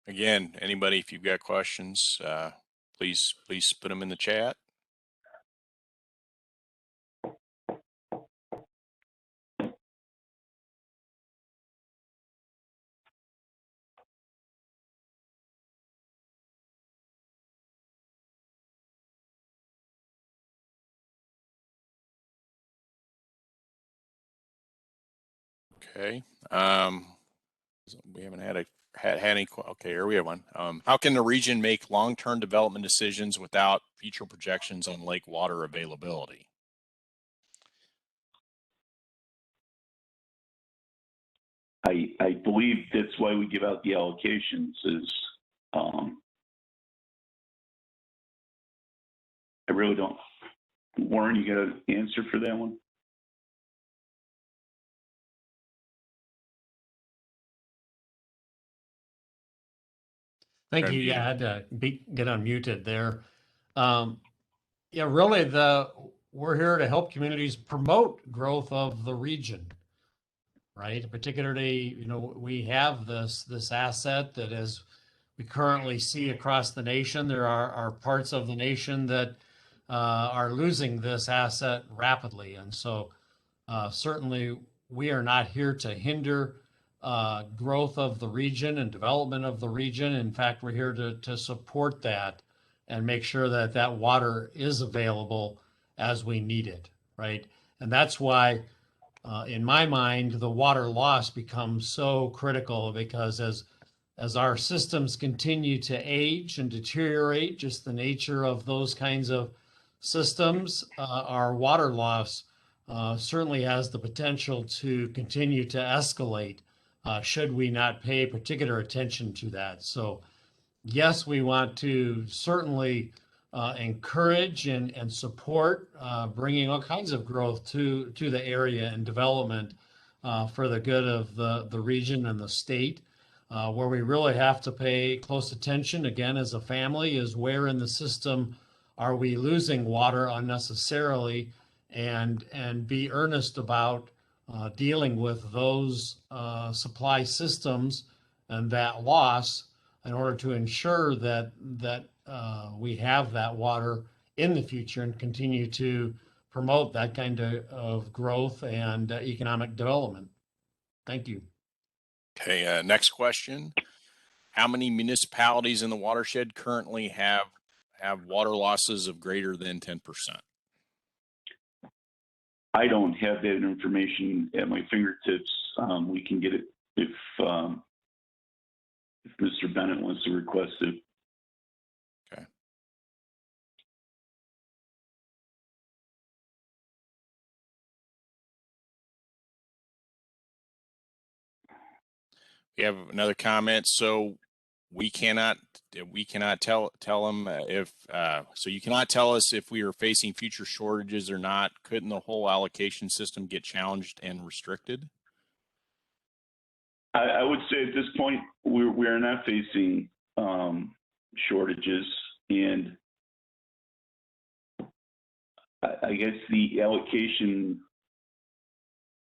Speaker 1: again, anybody, if you've got questions, please put them in the chat. Okay. We haven't had any. Okay, here we have one. How can the region make long-term development decisions without future projections on lake water availability?
Speaker 4: I believe that's why we give out the allocations. I really don't. Warren, you got an answer for that one?
Speaker 3: Thank you. Yeah, I had to get unmuted there. Yeah, really, we're here to help communities promote growth of the region, right? Particularly, we have this asset that, as we currently see across the nation, there are parts of the nation that are losing this asset rapidly, and so certainly we are not here to hinder growth of the region and development of the region. In fact, we're here to support that and make sure that that water is available as we need it, right? And that's why, in my mind, the water loss becomes so critical, because as our systems continue to age and deteriorate, just the nature of those kinds of systems, our water loss certainly has the potential to continue to escalate should we not pay particular attention to that. So yes, we want to certainly encourage and support bringing all kinds of growth to the area and development for the good of the region and the state. Where we really have to pay close attention, again, as a family, is where in the system are we losing water unnecessarily, and be earnest about dealing with those supply systems and that loss in order to ensure that we have that water in the future and continue to promote that kind of growth and economic development. Thank you.
Speaker 1: Okay, next question. How many municipalities in the watershed currently have water losses of greater than 10%?
Speaker 4: I don't have that information at my fingertips. We can get it if Mr. Bennett wants to request it.
Speaker 1: Okay. We have another comment. So we cannot tell them if so you cannot tell us if we are facing future shortages or not. Couldn't the whole allocation system get challenged and restricted?
Speaker 4: I would say at this point we are not facing shortages, and I guess the allocation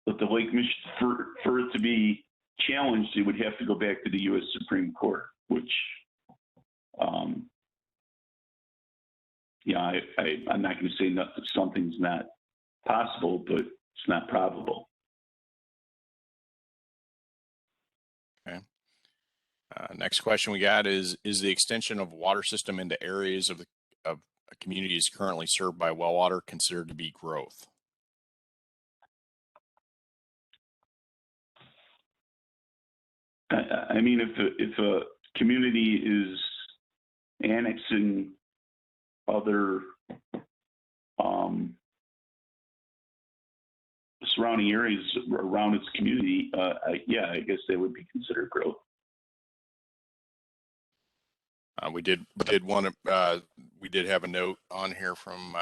Speaker 4: with the Lake Michigan, for it to be challenged, it would have to go back to the U.S. Supreme Court, which, yeah, I'm not going to say that something's not possible, but it's not probable.
Speaker 1: Okay. Next question we got is the extension of water system into areas of communities currently served by well water considered to be growth?
Speaker 4: I mean, if a community is annexing other surrounding areas around its community, yeah, I guess they would be considered growth.
Speaker 1: We did have a note on here from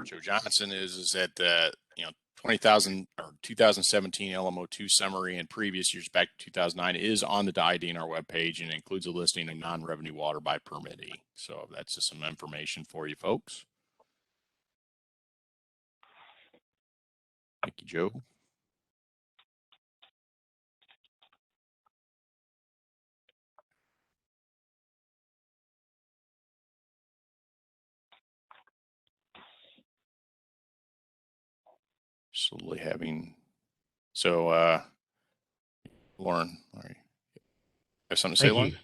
Speaker 1: Joe Johnson is that 20,000 or 2017 LMO2 summary and previous years back to 2009 is on the IDNR webpage and includes a listing of non-revenue water by permittee. So that's just some information for you folks. Thank you, Joe. Slowly having, so Lauren, all right. Have something to say, Lauren?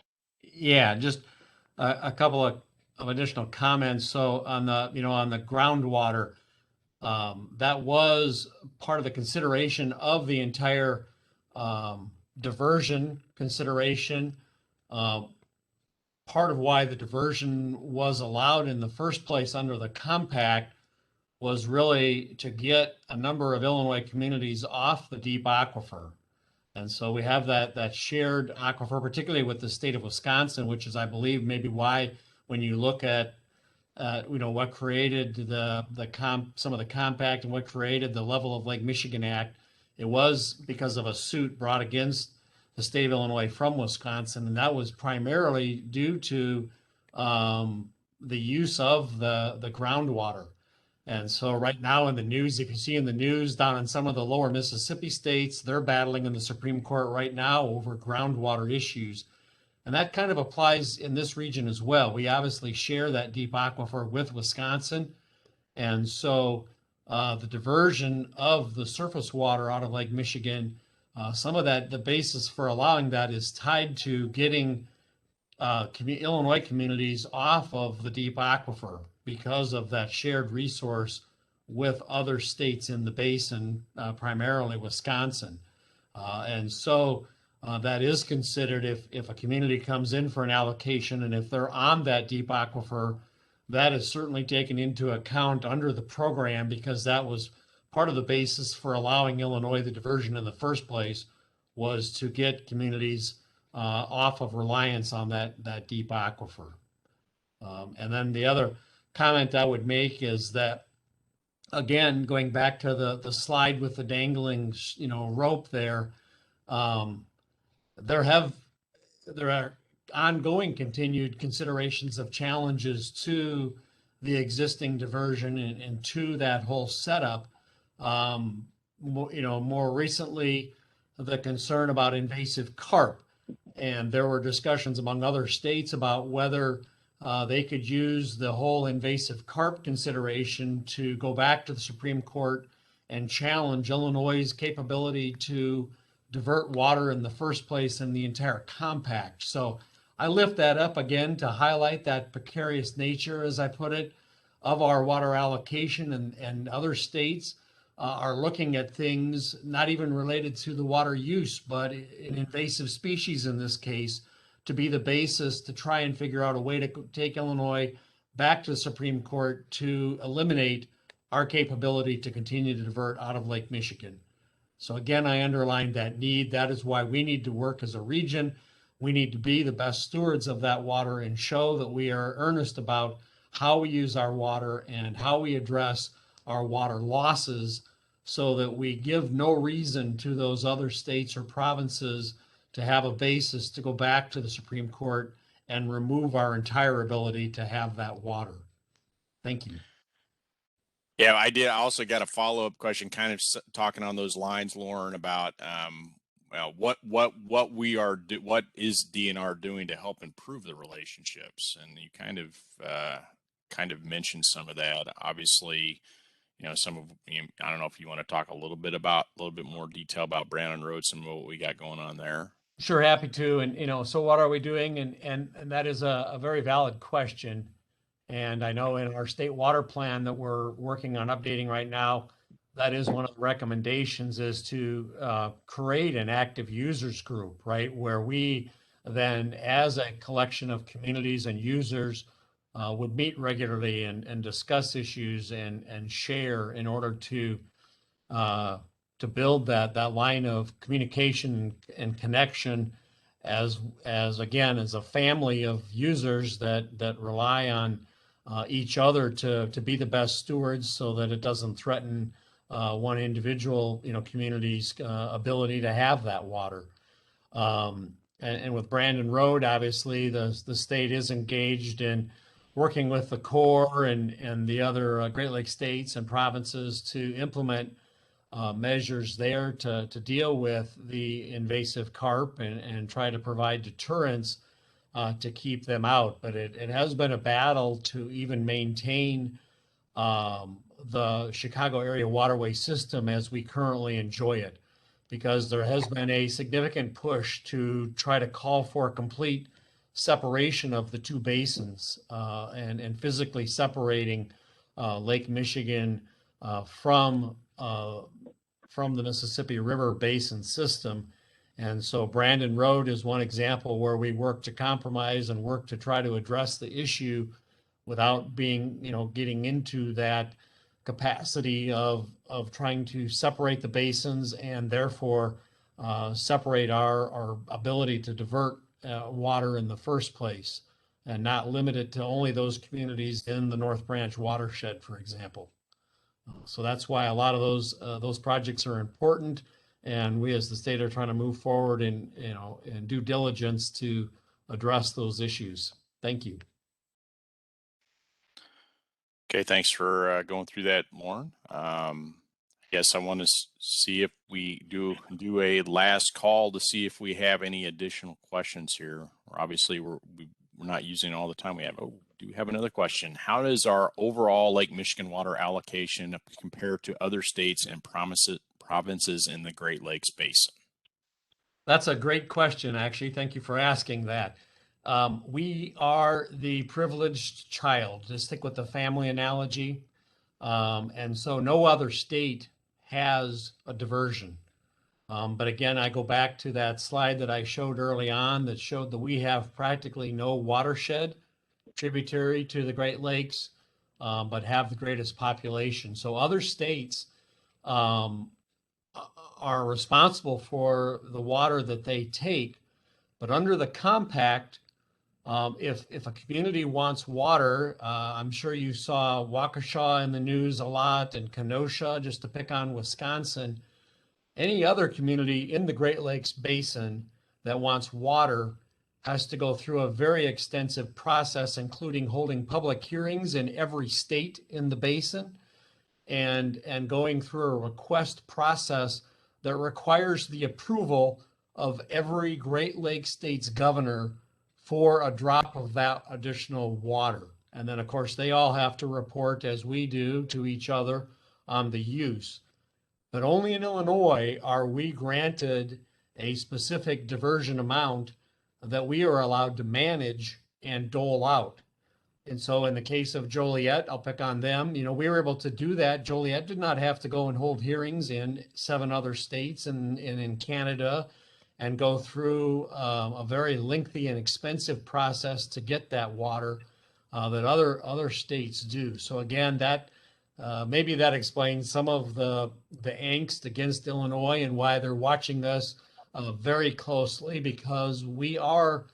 Speaker 3: Yeah, just a couple of additional comments. So on the groundwater, that was part of the consideration of the entire diversion consideration. Part of why the diversion was allowed in the first place under the compact was really to get a number of Illinois communities off the deep aquifer. And so we have that shared aquifer, particularly with the state of Wisconsin, which is, I believe, maybe why when you look at what created some of the compact and what created the level of Lake Michigan Act, it was because of a suit brought against the state of Illinois from Wisconsin, and that was primarily due to the use of the groundwater. And so right now in the news, if you see in the news down in some of the lower Mississippi states, they're battling in the Supreme Court right now over groundwater issues. And that kind of applies in this region as well. We obviously share that deep aquifer with Wisconsin. And so the diversion of the surface water out of Lake Michigan, some of that, the basis for allowing that is tied to getting Illinois communities off of the deep aquifer because of that shared resource with other states in the basin, primarily Wisconsin. And so that is considered if a community comes in for an allocation and if they're on that deep aquifer, that is certainly taken into account under the program because that was part of the basis for allowing Illinois the diversion in the first place was to get communities off of reliance on that deep aquifer. And then the other comment I would make is that, again, going back to the slide with the dangling, rope there, there are ongoing continued considerations of challenges to the existing diversion and to that whole setup. More recently, the concern about invasive carp, and there were discussions among other states about whether they could use the whole invasive carp consideration to go back to the Supreme Court and challenge Illinois' capability to divert water in the first place in the entire compact. So I lift that up again to highlight that precarious nature, as I put it, of our water allocation, and other states are looking at things not even related to the water use, but an invasive species in this case, to be the basis to try and figure out a way to take Illinois back to the Supreme Court to eliminate our capability to continue to divert out of Lake Michigan. So again, I underlined that need. That is why we need to work as a region. We need to be the best stewards of that water and show that we are earnest about how we use our water and how we address our water losses, so that we give no reason to those other states or provinces to have a basis to go back to the Supreme Court and remove our entire ability to have that water. Thank you.
Speaker 1: Yeah, I did. I also got a follow-up question, kind of talking on those lines, Lauren, about what is DNR doing to help improve the relationships, and you kind of mentioned some of that. Obviously, some of I don't know if you want to talk a little bit more detail about Brandon Road, some of what we got going on there.
Speaker 3: Sure, happy to. And so what are we doing? And that is a very valid question. And I know in our state water plan that we're working on updating right now, that is one of the recommendations, is to create an active users group, right? Where we then, as a collection of communities and users, would meet regularly and discuss issues and share in order to build that line of communication and connection as a family of users that rely on each other to be the best stewards, so that it doesn't threaten one individual community's ability to have that water. And with Brandon Road, obviously the state is engaged in working with the Corps and the other Great Lakes states and provinces to implement measures there to deal with the invasive carp and try to provide deterrence to keep them out. But it has been a battle to even maintain the Chicago area waterway system as we currently enjoy it, because there has been a significant push to try to call for a complete separation of the two basins and physically separating Lake Michigan from the Mississippi River Basin system. And so Brandon Road is one example where we work to compromise and work to try to address the issue without getting into that capacity of trying to separate the basins and therefore separate our ability to divert water in the first place, and not limit it to only those communities in the North Branch watershed, for example. So that's why a lot of those projects are important, and we as the state are trying to move forward in due diligence to address those issues. Thank you.
Speaker 1: Okay, thanks for going through that, Lauren. Yes, I want to see if we do a last call to see if we have any additional questions here. Obviously, we're not using all the time we have. Oh, do we have another question? How does our overall Lake Michigan water allocation compare to other states and provinces in the Great Lakes Basin?
Speaker 3: That's a great question, actually. Thank you for asking that. We are the privileged child, to stick with the family analogy. And so no other state has a diversion. But again, I go back to that slide that I showed early on that showed that we have practically no watershed tributary to the Great Lakes, but have the greatest population. So other states um, are responsible for the water that they take. But under the compact, if a community wants water, I'm sure you saw Waukesha in the news a lot and Kenosha, just to pick on Wisconsin. Any other community in the Great Lakes Basin that wants water has to go through a very extensive process, including holding public hearings in every state in the basin and going through a request process that requires the approval of every Great Lakes state's governor for a drop of that additional water. And then, of course, they all have to report, as we do, to each other on the use. But only in Illinois are we granted a specific diversion amount that we are allowed to manage and dole out. And so in the case of Joliet, I'll pick on them. You know, we were able to do that. Joliet did not have to go and hold hearings in 7 other states and in Canada and go through a very lengthy and expensive process to get that water that other states do. So again, that maybe that explains some of the angst against Illinois and why they're watching us very closely, because we are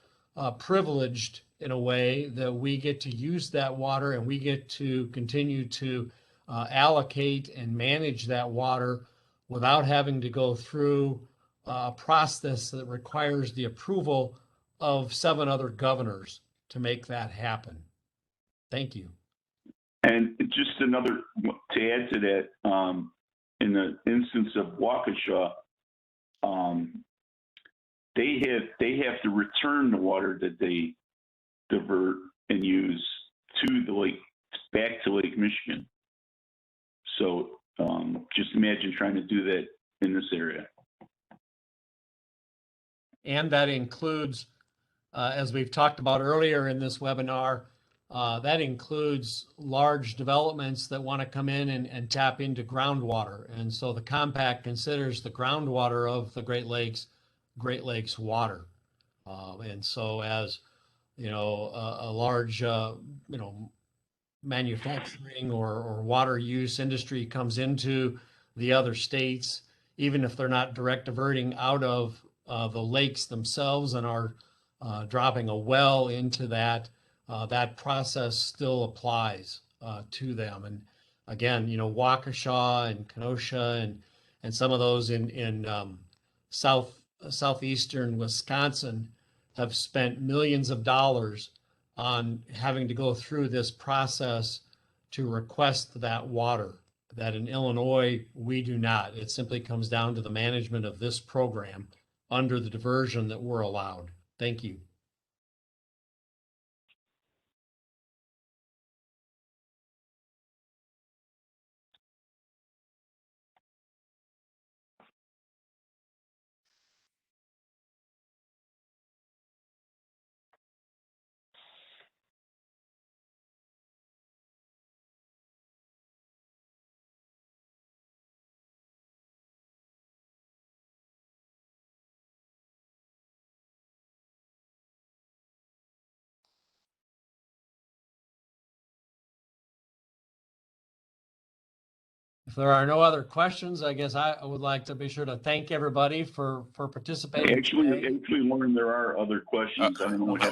Speaker 3: privileged in a way that we get to use that water and we get to continue to allocate and manage that water without having to go through a process that requires the approval of 7 other governors to make that happen. Thank you.
Speaker 4: And just another, to add to that, in the instance of Waukesha, they have to return the water that they divert and use to the lake, back to Lake Michigan. So just imagine trying to do that in this area.
Speaker 3: And that includes, as we've talked about earlier in this webinar, that includes large developments that want to come in and tap into groundwater. And so the compact considers the groundwater of the Great Lakes water. And so as, you know, a large, you know, manufacturing or water use industry comes into the other states, even if they're not direct diverting out of the lakes themselves and are dropping a well into that, that process still applies to them. And again, you know, Waukesha and Kenosha and some of those in southeastern Wisconsin have spent millions of dollars on having to go through this process to request that water, that in Illinois, we do not. It simply comes down to the management of this program under the diversion that we're allowed. Thank you. If there are no other questions, I guess I would like to be sure to thank everybody for participating.
Speaker 4: Actually, Lauren, there are other questions. I don't know what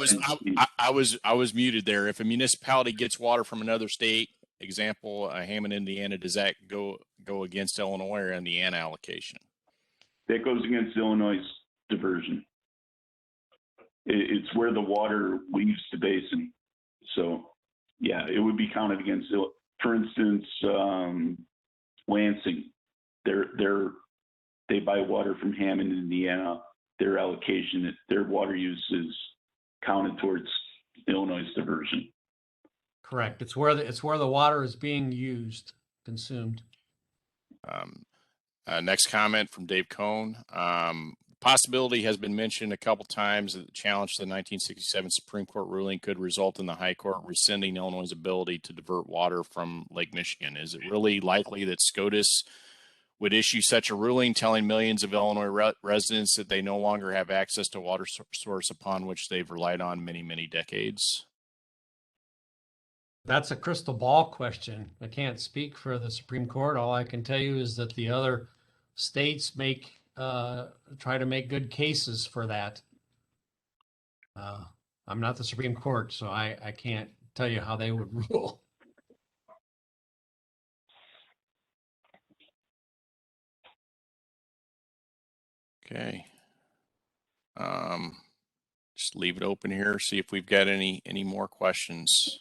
Speaker 1: I was muted there. If a municipality gets water from another state, example, Hammond, Indiana, does that go against Illinois or Indiana allocation?
Speaker 4: That goes against Illinois' diversion. It's where the water leaves the basin. So, yeah, it would be counted against. For instance, Lansing, they buy water from Hammond, Indiana. Their allocation, their water use is counted towards Illinois' diversion.
Speaker 3: Correct. It's where the water is being used, consumed.
Speaker 1: Next comment from Dave Cohn. Possibility has been mentioned a couple times that the challenge to the 1967 Supreme Court ruling could result in the High Court rescinding Illinois' ability to divert water from Lake Michigan. Is it really likely that SCOTUS would issue such a ruling telling millions of Illinois residents that they no longer have access to water source upon which they've relied on many, many decades?
Speaker 3: That's a crystal ball question. I can't speak for the Supreme Court. All I can tell you is that the other states try to make good cases for that. I'm not the Supreme Court, so I can't tell you how they would rule.
Speaker 1: Okay. Just leave it open here, see if we've got any more questions.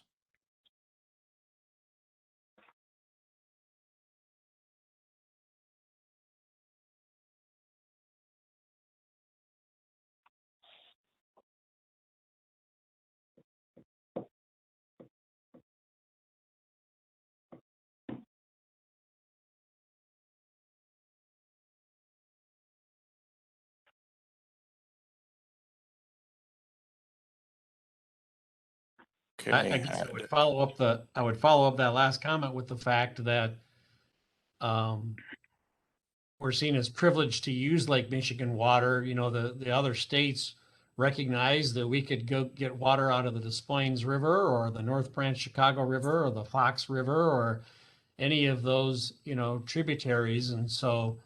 Speaker 1: Okay.
Speaker 3: I guess I would follow up that last comment with the fact that we're seen as privileged to use Lake Michigan water. You know, the other states recognize that we could go get water out of the Des Plaines River or the North Branch Chicago River or the Fox River or any of those, you know, tributaries. And so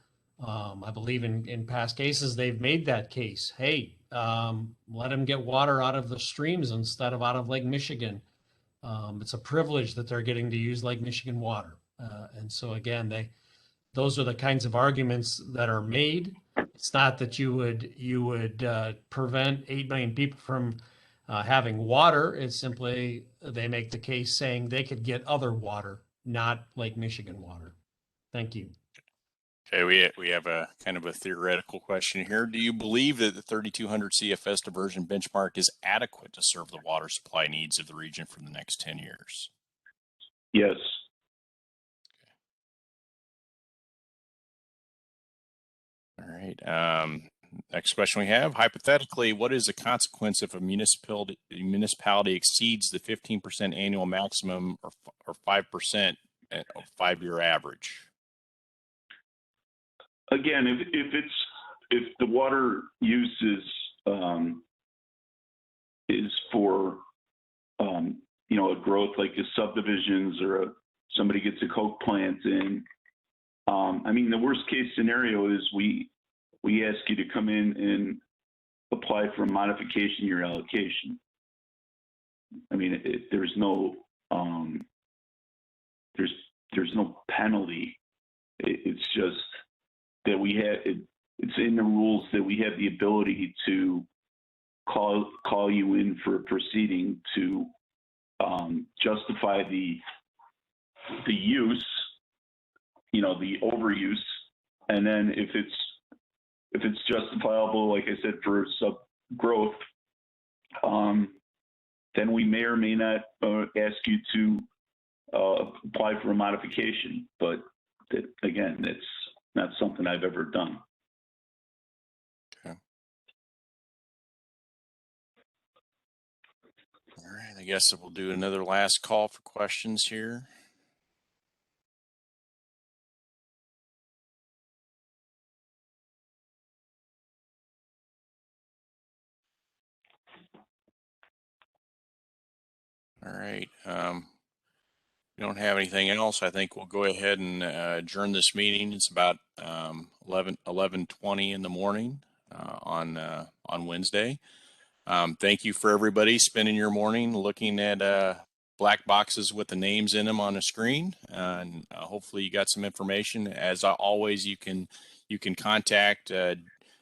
Speaker 3: I believe in past cases, they've made that case. Hey, let them get water out of the streams instead of out of Lake Michigan. It's a privilege that they're getting to use Lake Michigan water. And so again, those are the kinds of arguments that are made. It's not that you would prevent 8 million people from having water. It's simply they make the case saying they could get other water, not Lake Michigan water. Thank you.
Speaker 1: Okay, we have a kind of a theoretical question here. Do you believe that the 3200 CFS diversion benchmark is adequate to serve the water supply needs of the region for the next 10 years?
Speaker 4: Yes.
Speaker 1: All right. Next question we have, hypothetically, what is the consequence if a municipality exceeds the 15% annual maximum or 5% 5-year average?
Speaker 4: Again, if the water use is for you know, a growth like a subdivisions or somebody gets a coke plant in, I mean, the worst case scenario is we ask you to come in and apply for a modification of your allocation. I mean, there's no there's no penalty. It's just that we have it's in the rules that we have the ability to call you in for a proceeding to justify the use, you know, the overuse, and then if it's justifiable, like I said, for sub growth, then we may or may not ask you to apply for a modification. But again, that's not something I've ever done.
Speaker 1: Okay. All right. I guess we'll do another last call for questions here. All right. We don't have anything else. I think we'll go ahead and adjourn this meeting. It's about 11:20 in the morning on Wednesday. Thank you for everybody spending your morning looking at black boxes with the names in them on a screen, and hopefully you got some information. As always, you can contact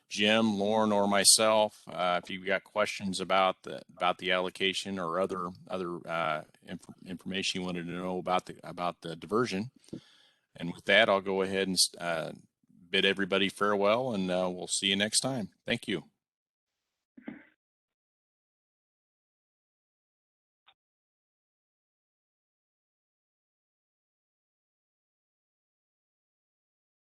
Speaker 1: Jim, Lauren, or myself if you've got questions about the allocation or other information you wanted to know about the diversion. And with that, I'll go ahead and bid everybody farewell, and we'll see you next time. Thank you.